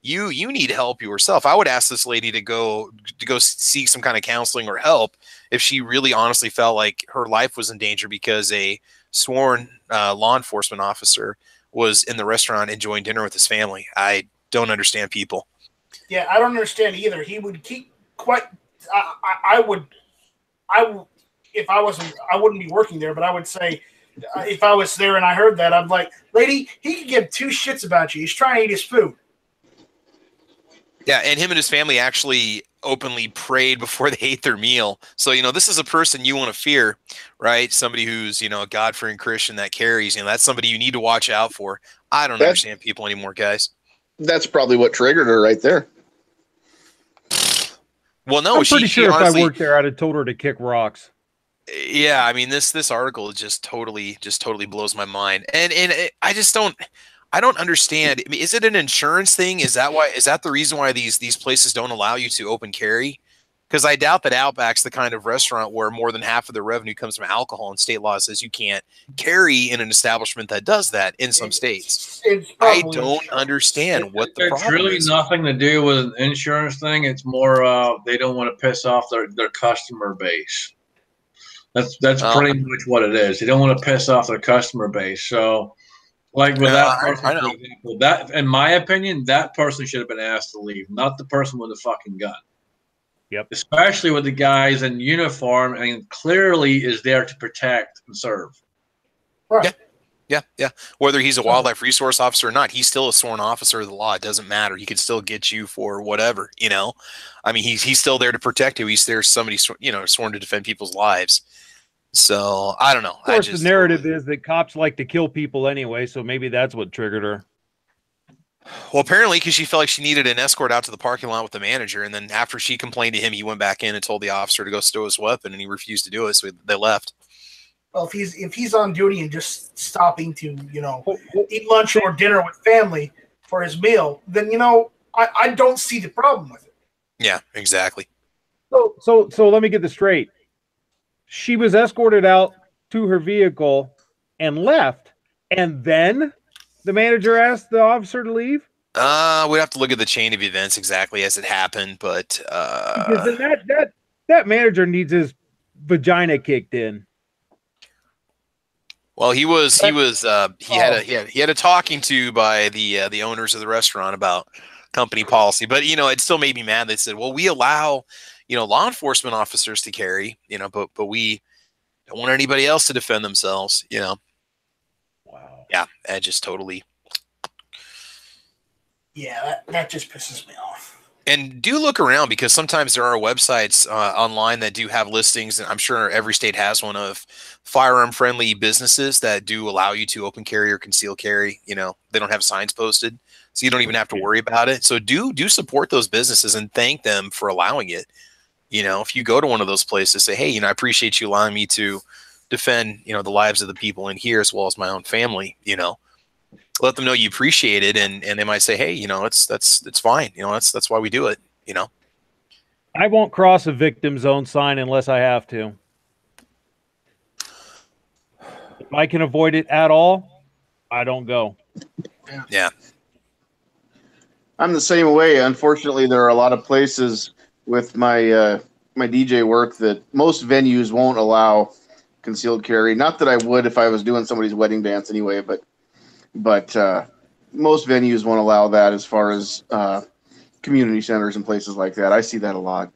You need help yourself. I would ask this lady to go seek some kind of counseling or help if she really honestly felt like her life was in danger because a sworn law enforcement officer was in the restaurant enjoying dinner with his family. I don't understand people. Yeah, I don't understand either. He would keep quite. I would if I wasn't. I wouldn't be working there, but I would say if I was there and I heard that, I'm like, lady, he could give two shits about you. He's trying to eat his food. Yeah, and him and his family actually openly prayed before they ate their meal. So, this is a person you want to fear, right? Somebody who's, a God-fearing Christian that carries, that's somebody you need to watch out for. I don't understand people anymore, guys. That's probably what triggered her right there. Well, no, I'm pretty sure honestly, if I worked there, I'd have told her to kick rocks. Yeah, I mean, this article just totally blows my mind. And I don't understand. I mean, is it an insurance thing? Is that the reason why these places don't allow you to open carry? Because I doubt that Outback's the kind of restaurant where more than half of the revenue comes from alcohol, and state law says you can't carry in an establishment that does that in some states. I don't understand what the problem is. It's really nothing to do with an insurance thing. It's more they don't want to piss off their customer base. That's pretty much what it is. They don't want to piss off their customer base. So, like with that person, for example, that, in my opinion, that person should have been asked to leave, not the person with the fucking gun. Yep. Especially with the guys in uniform and clearly is there to protect and serve. Right. Yeah. Whether he's a wildlife resource officer or not, he's still a sworn officer of the law. It doesn't matter. He could still get you for whatever, I mean, he's still there to protect you. He's there somebody, sworn to defend people's lives. So I don't know. Of course, the narrative is that cops like to kill people anyway, so maybe that's what triggered her. Well, apparently, because she felt like she needed an escort out to the parking lot with the manager, and then after she complained to him, he went back in and told the officer to go stow his weapon, and he refused to do it, so they left. Well, if he's on duty and just stopping to eat lunch or dinner with family for his meal, then I don't see the problem with it. Yeah, exactly. So let me get this straight. She was escorted out to her vehicle and left, and then the manager asked the officer to leave? We'd have to look at the chain of events exactly as it happened, but because then that manager needs his vagina kicked in. Well, he had a talking to by the owners of the restaurant about company policy, but it still made me mad. They said, "Well, we allow law enforcement officers to carry, but we don't want anybody else to defend themselves." Wow. Yeah, that just totally. Yeah, that just pisses me off. And do look around, because sometimes there are websites online that do have listings, and I'm sure every state has one, of firearm-friendly businesses that do allow you to open carry or conceal carry. They don't have signs posted, so you don't even have to worry about it. So do support those businesses and thank them for allowing it. If you go to one of those places, say, "Hey, I appreciate you allowing me to defend, the lives of the people in here as well as my own family." Let them know you appreciate it, and they might say, "Hey, it's fine. That's why we do it." I won't cross a victim zone sign unless I have to. If I can avoid it at all, I don't go. Yeah. I'm the same way. Unfortunately, there are a lot of places with my my DJ work that most venues won't allow concealed carry. Not that I would if I was doing somebody's wedding dance anyway, but most venues won't allow that as far as community centers and places like that. I see that a lot.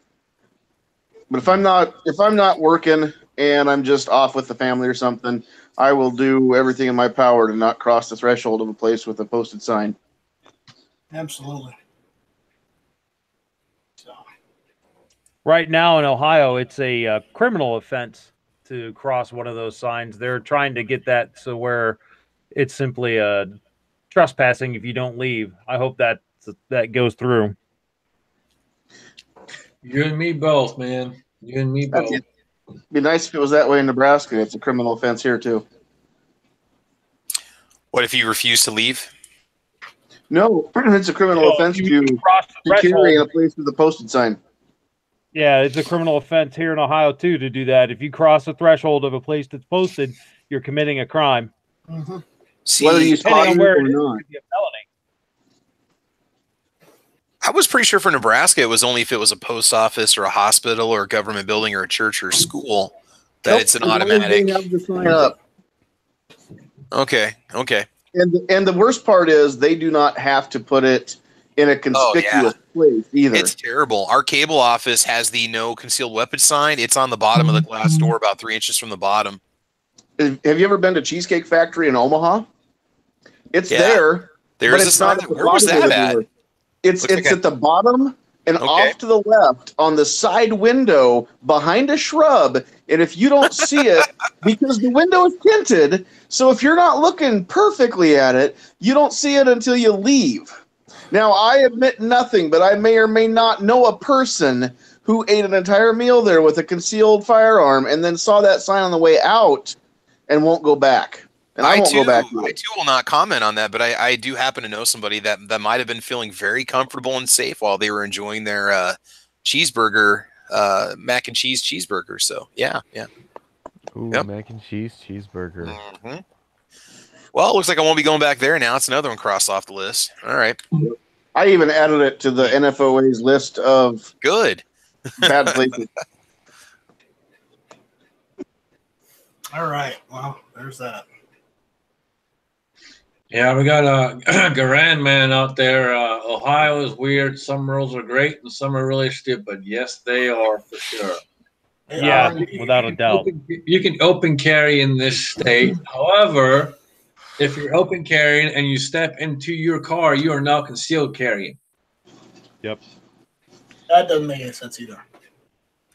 But if I'm not working and I'm just off with the family or something, I will do everything in my power to not cross the threshold of a place with a posted sign. Absolutely. So. Right now in Ohio, it's a criminal offense to cross one of those signs. They're trying to get that so where it's simply a trespassing if you don't leave. I hope that goes through. You and me both, man. You and me both. It'd be nice if it was that way in Nebraska. It's a criminal offense here too. What if you refuse to leave? No, it's a criminal offense to carry in a place with a posted sign. Yeah, it's a criminal offense here in Ohio too to do that. If you cross the threshold of a place that's posted, you're committing a crime. Mm-hmm. See, Whether you Depending spot on where it it or is, not. it could be a felony. I was pretty sure for Nebraska it was only if it was a post office or a hospital or a government building or a church or a school that Nope, it's an as long as automatic. they have the sign up. Okay. And the worst part is they do not have to put it in a conspicuous place either. It's terrible. Our cable office has the no concealed weapons sign. It's on the bottom of the glass door, about 3 inches from the bottom. Have you ever been to Cheesecake Factory in Omaha? It's there. There's but a it's sign. not at the Where was bottom of that the at? door. It's Looks like at the bottom and Okay. off to the left on the side window behind a shrub. And if you don't see it, because the window is tinted, so if you're not looking perfectly at it, you don't see it until you leave. Now, I admit nothing, but I may or may not know a person who ate an entire meal there with a concealed firearm and then saw that sign on the way out and won't go back. And I won't go back. I too will not comment on that, but I do happen to know somebody that might have been feeling very comfortable and safe while they were enjoying their cheeseburger, mac and cheese cheeseburger. So yeah. Ooh, Yep. mac and cheese cheeseburger. Mm-hmm. Well, it looks like I won't be going back there now. It's another one crossed off the list. All right. I even added it to the NFOA's list of Good. bad places. All right. Well, there's that. Yeah, we got a Grand man out there. Ohio is weird. Some rules are great and some are really stupid. Yes, they are for sure. Yeah, without a doubt. You can open carry in this state. However, if you're open carrying and you step into your car, you are now concealed carrying. Yep. That doesn't make any sense either.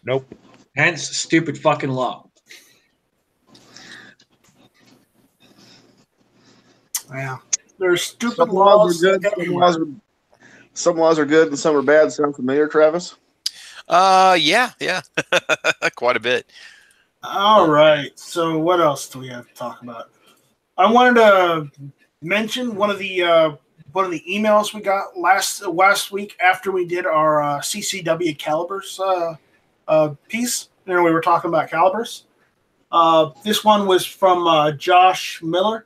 Nope. Hence, stupid fucking law. Yeah. There's stupid Some laws laws. are good. Some laws are good and some are bad. Sound familiar, Travis? Yeah. Quite a bit. All right. So what else do we have to talk about? I wanted to mention one of the emails we got last week after we did our CCW calibers piece. We were talking about calibers. This one was from Josh Miller.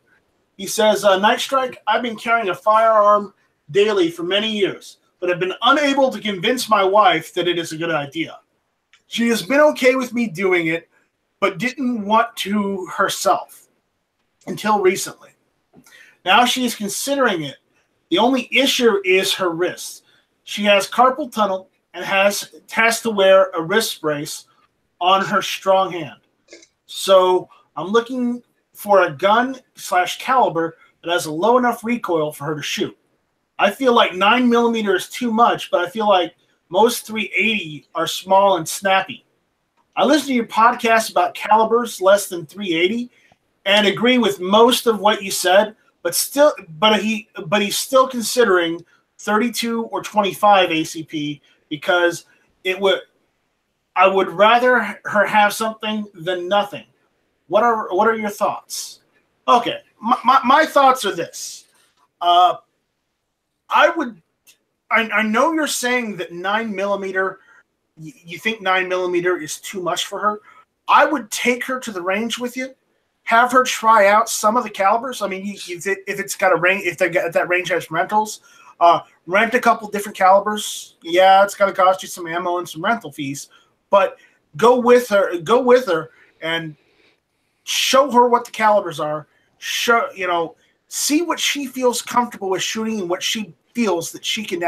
He says, Night Strike, I've been carrying a firearm daily for many years, but have been unable to convince my wife that it is a good idea. She has been okay with me doing it, but didn't want to herself until recently. Now she is considering it. The only issue is her wrists. She has carpal tunnel and has to wear a wrist brace on her strong hand. So I'm looking for a gun/caliber that has a low enough recoil for her to shoot. I feel like 9mm is too much, but I feel like most 380 are small and snappy. I listen to your podcast about calibers less than 380 and agree with most of what you said, but he's still considering 32 or 25 ACP because I would rather her have something than nothing. What are your thoughts? Okay, my thoughts are this. I know you're saying that 9mm. You think 9mm is too much for her. I would take her to the range with you, have her try out some of the calibers. I mean, if it's got a range, if that range has rentals, rent a couple different calibers. Yeah, it's going to cost you some ammo and some rental fees, but go with her and show her what the calibers are. See what she feels comfortable with shooting and what she feels that she can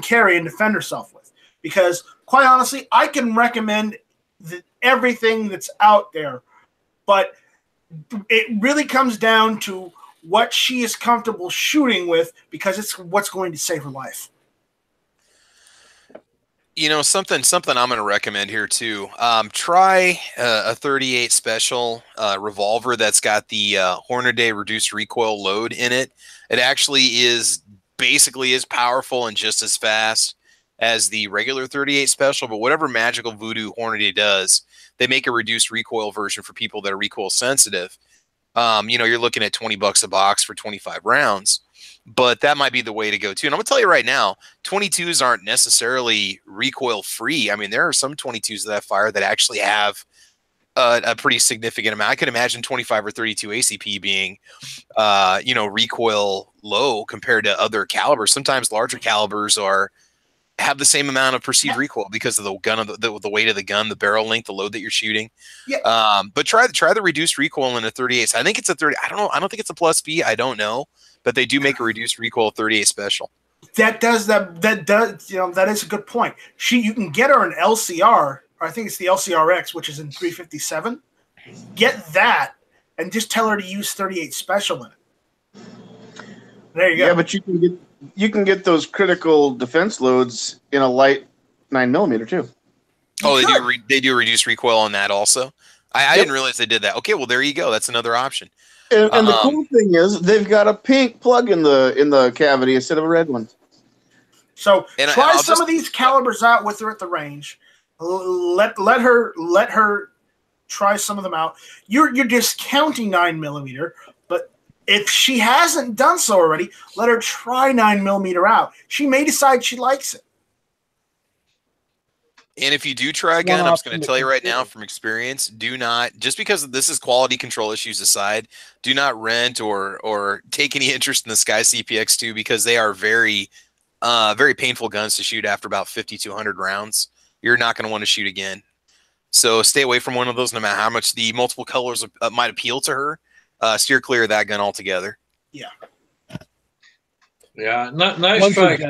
carry and defend herself with. Because quite honestly, I can recommend everything that's out there, but it really comes down to what she is comfortable shooting with because it's what's going to save her life. Something I'm going to recommend here too. Try a 38 special revolver that's got the Hornady reduced recoil load in it. It actually is basically as powerful and just as fast as the regular 38 special, but whatever magical voodoo Hornady does, they make a reduced recoil version for people that are recoil sensitive. You're looking at $20 a box for 25 rounds. But that might be the way to go too. And I'm gonna tell you right now, 22s aren't necessarily recoil free. I mean, there are some 22s that I fire that actually have a pretty significant amount. I could imagine 25 or 32 ACP being, recoil low compared to other calibers. Sometimes larger calibers have the same amount of perceived recoil because of the gun, of the weight of the gun, the barrel length, the load that you're shooting. Yeah. But try the reduced recoil in a 38. I think it's a 30. I don't know. I don't think it's a plus B. I don't know, but they do make a reduced recoil 38 special. That does. That is a good point. You can get her an LCR. Or I think it's the LCRX, which is in 357. Get that and just tell her to use 38 special in it. There you go. Yeah, but you can get those critical defense loads in a light 9mm too. Oh, they do reduce recoil on that also. I didn't realize they did that. Okay, well there you go. That's another option. And the cool thing is they've got a pink plug in the cavity instead of a red one. So try some of these calibers out with her at the range. Let her try some of them out. You're discounting 9mm, but if she hasn't done so already, let her try 9mm out. She may decide she likes it. And if you do try again, I'm just going to tell you right now from experience, do not, just because this is quality control issues aside, do not rent or take any interest in the Sky CPX2 because they are very, very painful guns to shoot after about 50 to 100 rounds. You're not going to want to shoot again. So stay away from one of those no matter how much the multiple colors might appeal to her. Steer clear of that gun altogether. Yeah. Yeah. Nice Strike.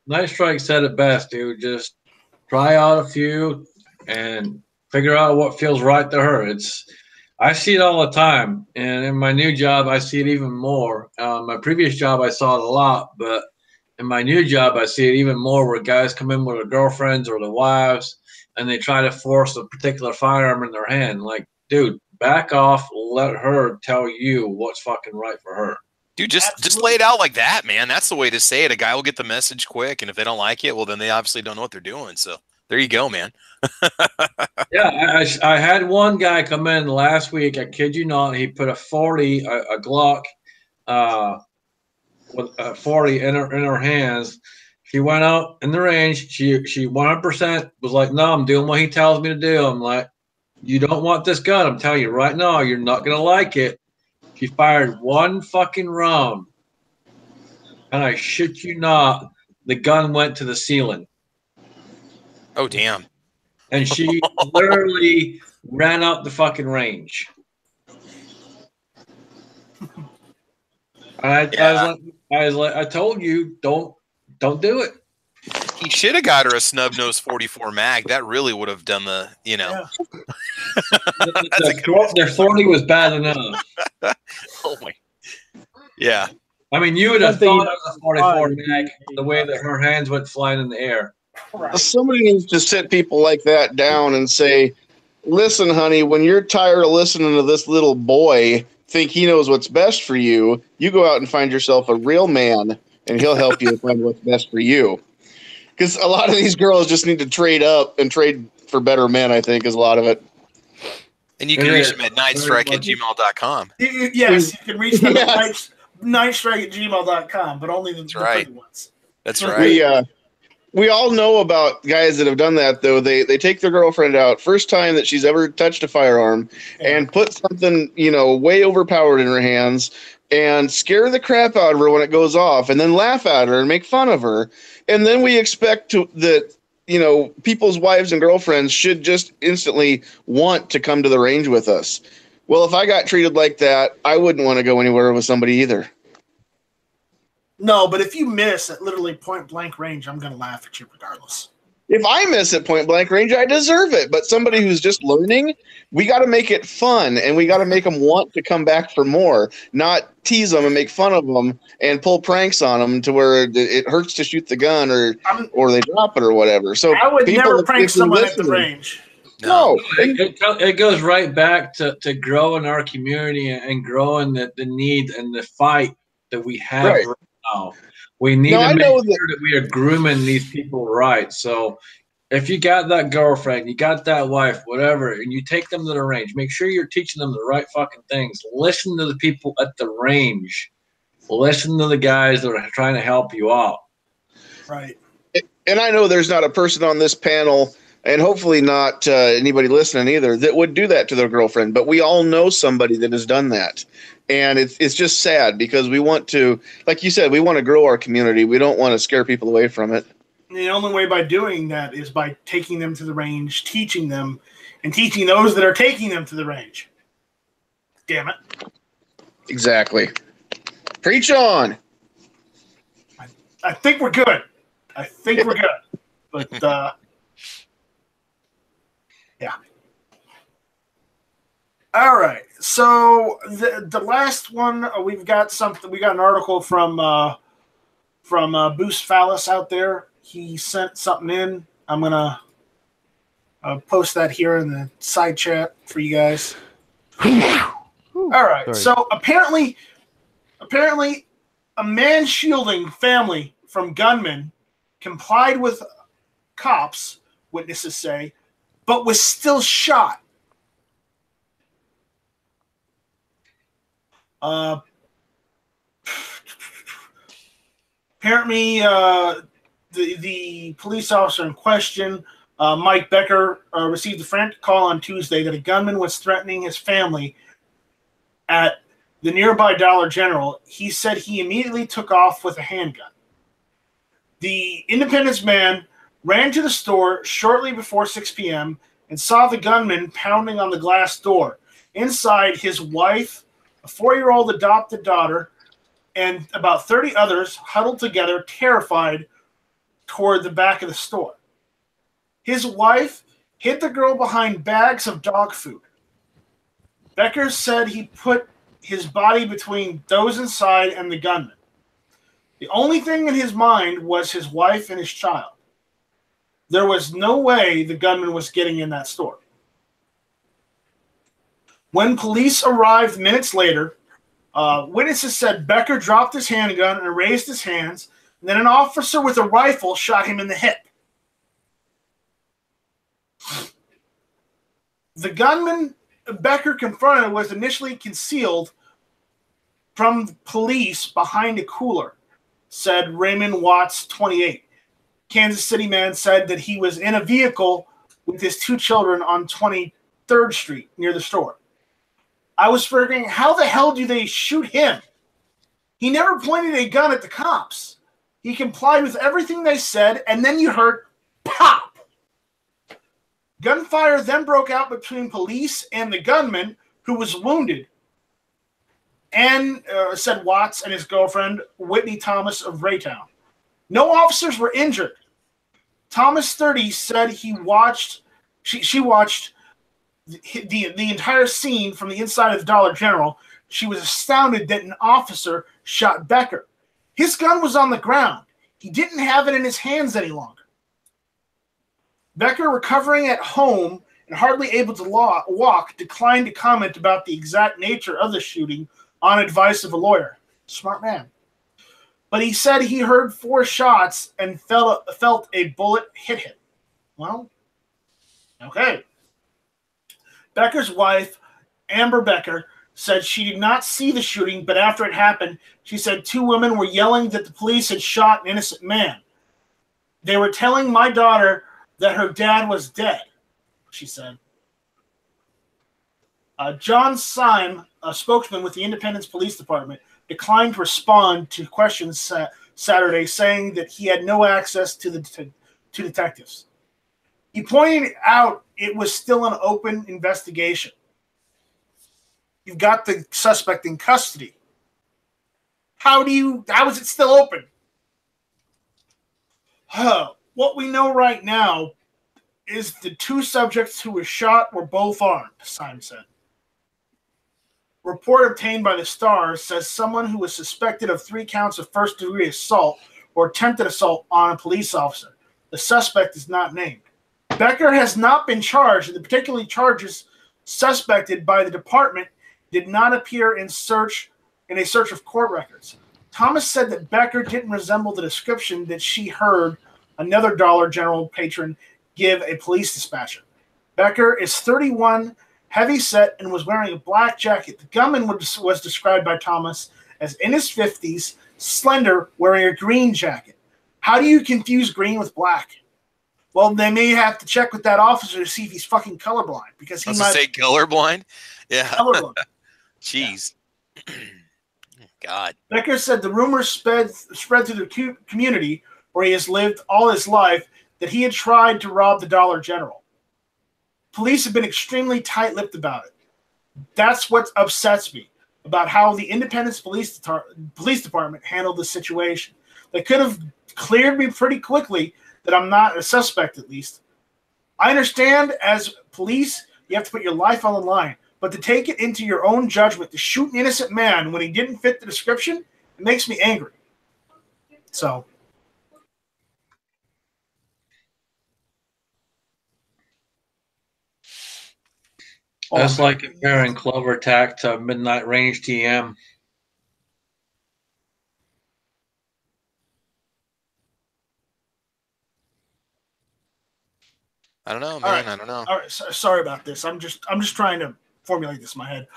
Nice Strike said it best, dude. Just try out a few and figure out what feels right to her. I see it all the time. And in my new job, I see it even more. My previous job, I saw it a lot, but in my new job, I see it even more where guys come in with their girlfriends or their wives, and they try to force a particular firearm in their hand. Like, dude, back off. Let her tell you what's fucking right for her. Dude, just lay it out like that, man. That's the way to say it. A guy will get the message quick, and if they don't like it, well, then they obviously don't know what they're doing. So there you go, man. Yeah, I had one guy come in last week. I kid you not. He put a 40, a Glock, with a 40 in her hands. She went out in the range. She 100% was like, no, I'm doing what he tells me to do. I'm like, you don't want this gun. I'm telling you right now, you're not going to like it. She fired one fucking round. And I shit you not, the gun went to the ceiling. Oh, damn. And she literally ran out the fucking range. I told you, don't do it. He should have got her a snub nose 44 mag. That really would have done the, Yeah. Their 40 was bad enough. Oh my. Yeah. I mean, you would have thought it was a 44 mag the way that her hands went flying in the air. Right. Somebody needs to sit people like that down and say, listen, honey, when you're tired of listening to this little boy think he knows what's best for you, you go out and find yourself a real man, and he'll help you find what's best for you. Because a lot of these girls just need to trade up and trade for better men, I think, is a lot of it. And you can reach them at nightstrike@gmail.com. Yes, you can reach them at nightstrike@gmail.com, but only the pretty ones. That's right. We all know about guys that have done that, though. They take their girlfriend out, first time that she's ever touched a firearm, and put something, way overpowered in her hands and scare the crap out of her when it goes off, and then laugh at her and make fun of her. And then we expect that people's wives and girlfriends should just instantly want to come to the range with us. Well, if I got treated like that, I wouldn't want to go anywhere with somebody either. No, but if you miss at literally point blank range, I'm going to laugh at you regardless. If I miss at point blank range, I deserve it. But somebody who's just learning, we got to make it fun, and we got to make them want to come back for more, not tease them and make fun of them and pull pranks on them to where it hurts to shoot the gun or they drop it or whatever. So I would never prank someone at the range. No. It goes right back to growing our community and growing the need and the fight that we have right now. We need to make sure that we are grooming these people right. So if you got that girlfriend, you got that wife, whatever, and you take them to the range, make sure you're teaching them the right fucking things. Listen to the people at the range. Listen to the guys that are trying to help you out. Right. And I know there's not a person on this panel and hopefully not anybody listening either, that would do that to their girlfriend. But we all know somebody that has done that. And it's just sad because we want to, like you said, we want to grow our community. We don't want to scare people away from it. The only way by doing that is by taking them to the range, teaching them, and teaching those that are taking them to the range. Damn it. Exactly. Preach on. I think we're good. But, yeah. All right. So the last one, we got an article from Boost Phallus out there. He sent something in. I'm going to post that here in the side chat for you guys. All right. Sorry. So apparently a man shielding family from gunmen complied with cops, witnesses say, but was still shot. Apparently, the police officer in question, Mike Becker, received a frantic call on Tuesday that a gunman was threatening his family at the nearby Dollar General. He said he immediately took off with a handgun. The Independence man ran to the store shortly before 6 p.m. and saw the gunman pounding on the glass door. Inside, his wife, a 4-year-old adopted daughter, and about 30 others huddled together, terrified, toward the back of the store. His wife hid the girl behind bags of dog food. Becker said he put his body between those inside and the gunman. The only thing in his mind was his wife and his child. There was no way the gunman was getting in that store. When police arrived minutes later, witnesses said Becker dropped his handgun and raised his hands, and then an officer with a rifle shot him in the hip. The gunman Becker confronted was initially concealed from police behind a cooler, said Raymond Watts, 28. Kansas City man said that he was in a vehicle with his 2 children on 23rd Street near the store. I was figuring, how the hell do they shoot him? He never pointed a gun at the cops. He complied with everything they said, and then you heard pop. Gunfire then broke out between police and the gunman, who was wounded, and said Watts and his girlfriend, Whitney Thomas of Raytown. No officers were injured. Thomas, 30, said she watched the entire scene from the inside of the Dollar General. She was astounded that an officer shot Becker. His gun was on the ground. He didn't have it in his hands any longer. Becker, recovering at home and hardly able to walk, declined to comment about the exact nature of the shooting on advice of a lawyer. Smart man. But he said he heard 4 shots and felt a bullet hit him. Well, okay. Becker's wife, Amber Becker, said she did not see the shooting, but after it happened, she said 2 women were yelling that the police had shot an innocent man. They were telling my daughter that her dad was dead, she said. John Syme, a spokesman with the Independence Police Department, declined to respond to questions Saturday, saying that he had no access to detectives. He pointed out it was still an open investigation. You've got the suspect in custody. How is it still open? What we know right now is the 2 subjects who were shot were both armed, Syme said. Report obtained by the Star says someone who was suspected of 3 counts of first-degree assault or attempted assault on a police officer. The suspect is not named. Becker has not been charged, and the particular charges suspected by the department did not appear in a search of court records. Thomas said that Becker didn't resemble the description that she heard another Dollar General patron give a police dispatcher. Becker is 31, heavy-set, and was wearing a black jacket. The gunman was described by Thomas as in his 50s, slender, wearing a green jacket. How do you confuse green with black? Well, they may have to check with that officer to see if he's fucking colorblind, because he I was might gonna say colorblind. Yeah. colorblind. Jeez. God. Becker said the rumors spread through the community where he has lived all his life that he had tried to rob the Dollar General. Police have been extremely tight-lipped about it. That's what upsets me about how the Independence Police Department handled the situation. They could have cleared me pretty quickly that I'm not a suspect, at least. I understand as police, you have to put your life on the line, but to take it into your own judgment to shoot an innocent man when he didn't fit the description, it makes me angry. So... That's like comparing Clover Tack to Midnight Range TM. I don't know, man. Right. I don't know. All right, sorry about this. I'm just trying to formulate this in my head.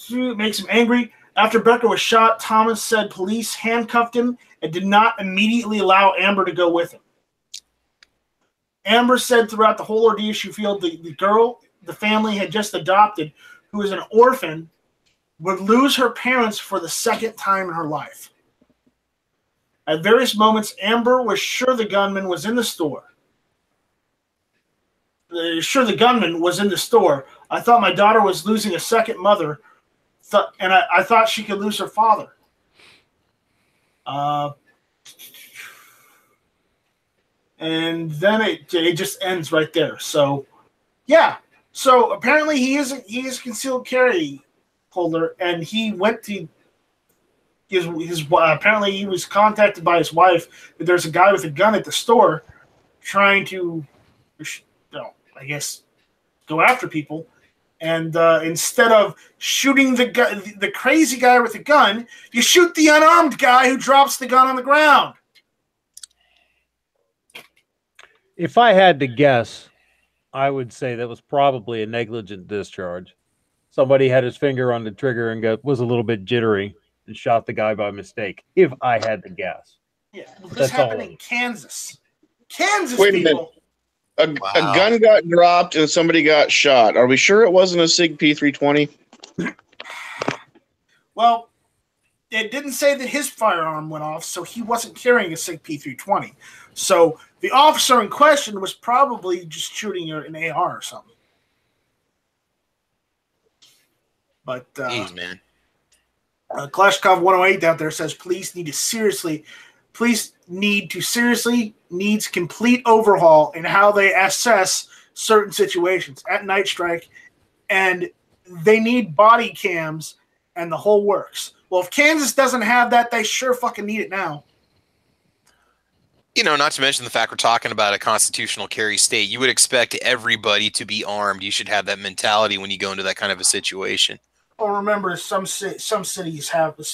It makes him angry. After Becker was shot, Thomas said police handcuffed him and did not immediately allow Amber to go with him. Amber said throughout the whole ordeal she felt the girl the family had just adopted, who is an orphan, would lose her parents for the second time in her life. At various moments, Amber was sure the gunman was in the store. I thought my daughter was losing a second mother, and I thought she could lose her father. And then it just ends right there. So, yeah. So apparently he is a concealed carry holder, and he went to his apparently he was contacted by his wife that there's a guy with a gun at the store trying to, I guess, go after people. And instead of shooting the crazy guy with the gun, you shoot the unarmed guy who drops the gun on the ground. If I had to guess, I would say that was probably a negligent discharge. Somebody had his finger on the trigger and was a little bit jittery and shot the guy by mistake, if I had to guess. Yeah, well, this happened in Kansas. Kansas, Wait a people. minute. A gun got dropped and somebody got shot. Are we sure it wasn't a SIG P320? Well, it didn't say that his firearm went off, so he wasn't carrying a SIG P320. So the officer in question was probably just shooting an AR or something. But Jeez, man. Kalashnikov 108 out there says police needs complete overhaul in how they assess certain situations at Night Strike, and they need body cams and the whole works. Well, if Kansas doesn't have that, they sure fucking need it now. You know, not to mention the fact we're talking about a constitutional carry state. You would expect everybody to be armed. You should have that mentality when you go into that kind of a situation. Well, remember, some cities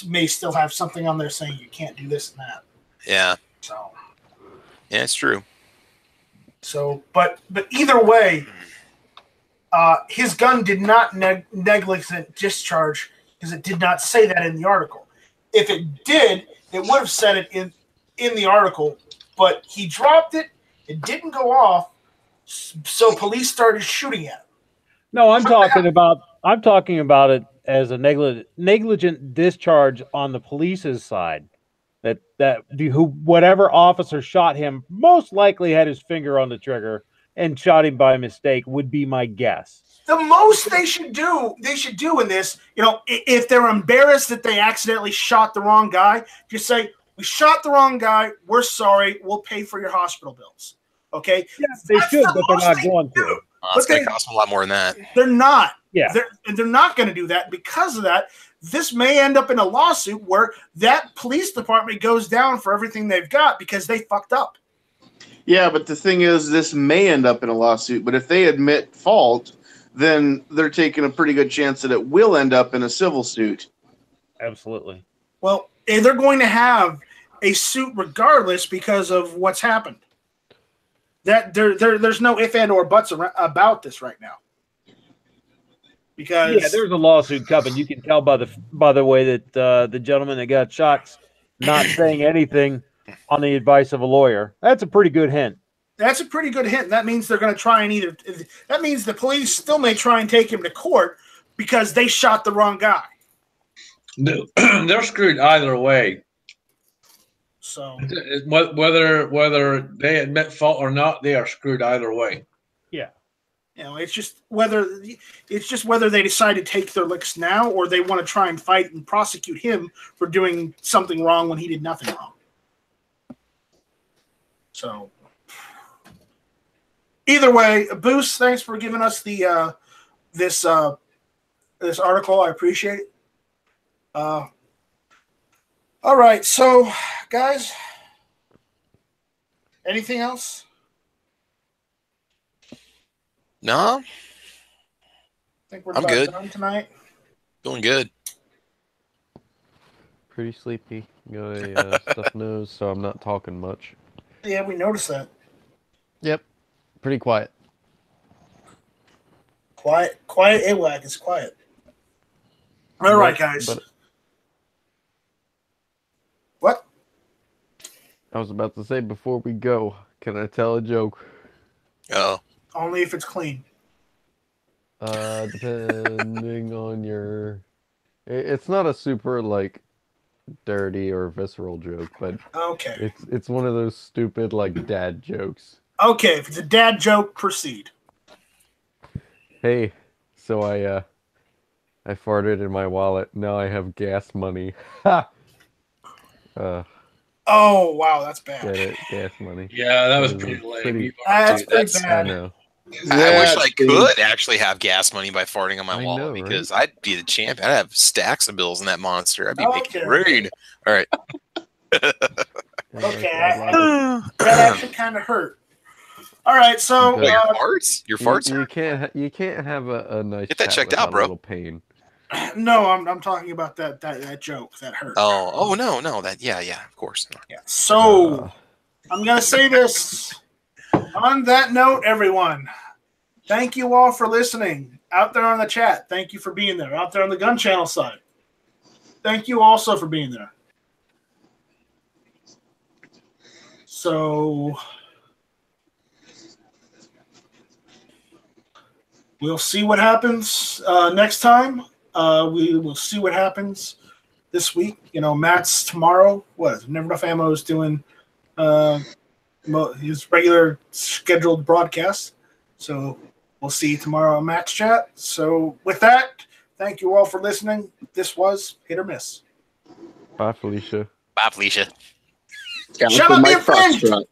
may still have something on there saying you can't do this and that. Yeah. So. Yeah, it's true. So, but either way, his gun did not negligent discharge because it did not say that in the article. If it did, it would have said it in the article. But he dropped it. It didn't go off, so police started shooting at him. No, I'm talking about it as a negligent discharge on the police's side. Whatever officer shot him most likely had his finger on the trigger and shot him by mistake would be my guess. The most they should do in this, if they're embarrassed that they accidentally shot the wrong guy, just say, we shot the wrong guy. We're sorry. We'll pay for your hospital bills. Okay? Yes, they should, but they're not going to. It's going to cost them a lot more than that. They're not. Yeah. They're not going to do that. Because of that, this may end up in a lawsuit where that police department goes down for everything they've got because they fucked up. Yeah, but the thing is, this may end up in a lawsuit. But if they admit fault, then they're taking a pretty good chance that it will end up in a civil suit. Absolutely. Well, they're going to have a suit regardless because of what's happened. That there's no if and or buts about this right now. Because there's a lawsuit coming. You can tell by the way that the gentleman that got shot not saying anything on the advice of a lawyer. That's a pretty good hint. That's a pretty good hint. That means they're going to try and that means the police still may try and take him to court because they shot the wrong guy. They're screwed either way. So whether they admit fault or not, they are screwed either way. Yeah. It's just whether they decide to take their licks now or they want to try and fight and prosecute him for doing something wrong when he did nothing wrong. So either way, Boost, thanks for giving us the this article. I appreciate it. All right, so guys, anything else? No, I think we're I'm good. done tonight. Feeling good. Pretty sleepy. Got a stuffed nose, so I'm not talking much. Yeah, we noticed that. Yep. Pretty quiet. Quiet. AWAC is quiet. All right, guys. What? I was about to say, before we go, can I tell a joke? Oh. Only if it's clean. Depending on your... It's not a super, like, dirty or visceral joke, but okay, it's one of those stupid, like, dad jokes. Okay, if it's a dad joke, proceed. Hey, so I farted in my wallet. Now I have gas money. Ha! Oh, wow, that's bad. Get it? Gas money. Yeah, that was pretty lame. That's pretty I bad. know. I wish I could actually have gas money by farting on my I wallet know, because I'd be the champ. I'd have stacks of bills in that monster. I'd be making Okay. rain. All right. Okay, that actually kind of hurt. All right, so Your farts? Your farts? You can't have a nice Get that chat checked out, without bro. a little pain. no, I'm talking about that joke that hurt. Oh no, that yeah, of course. Yeah. So I'm gonna say this. On that note, everyone, thank you all for listening. Out there on the chat, thank you for being there. Out there on the Gun Channel side, thank you also for being there. So we'll see what happens next time. We will see what happens this week. Matt's tomorrow. Never Enough Ammo is doing his regular scheduled broadcast. So we'll see you tomorrow on Matt's chat. So with that, thank you all for listening. This was Hit or Miss. Bye, Felicia. Bye, Felicia. Count Shut for up, Mike your friend! Foxtrot.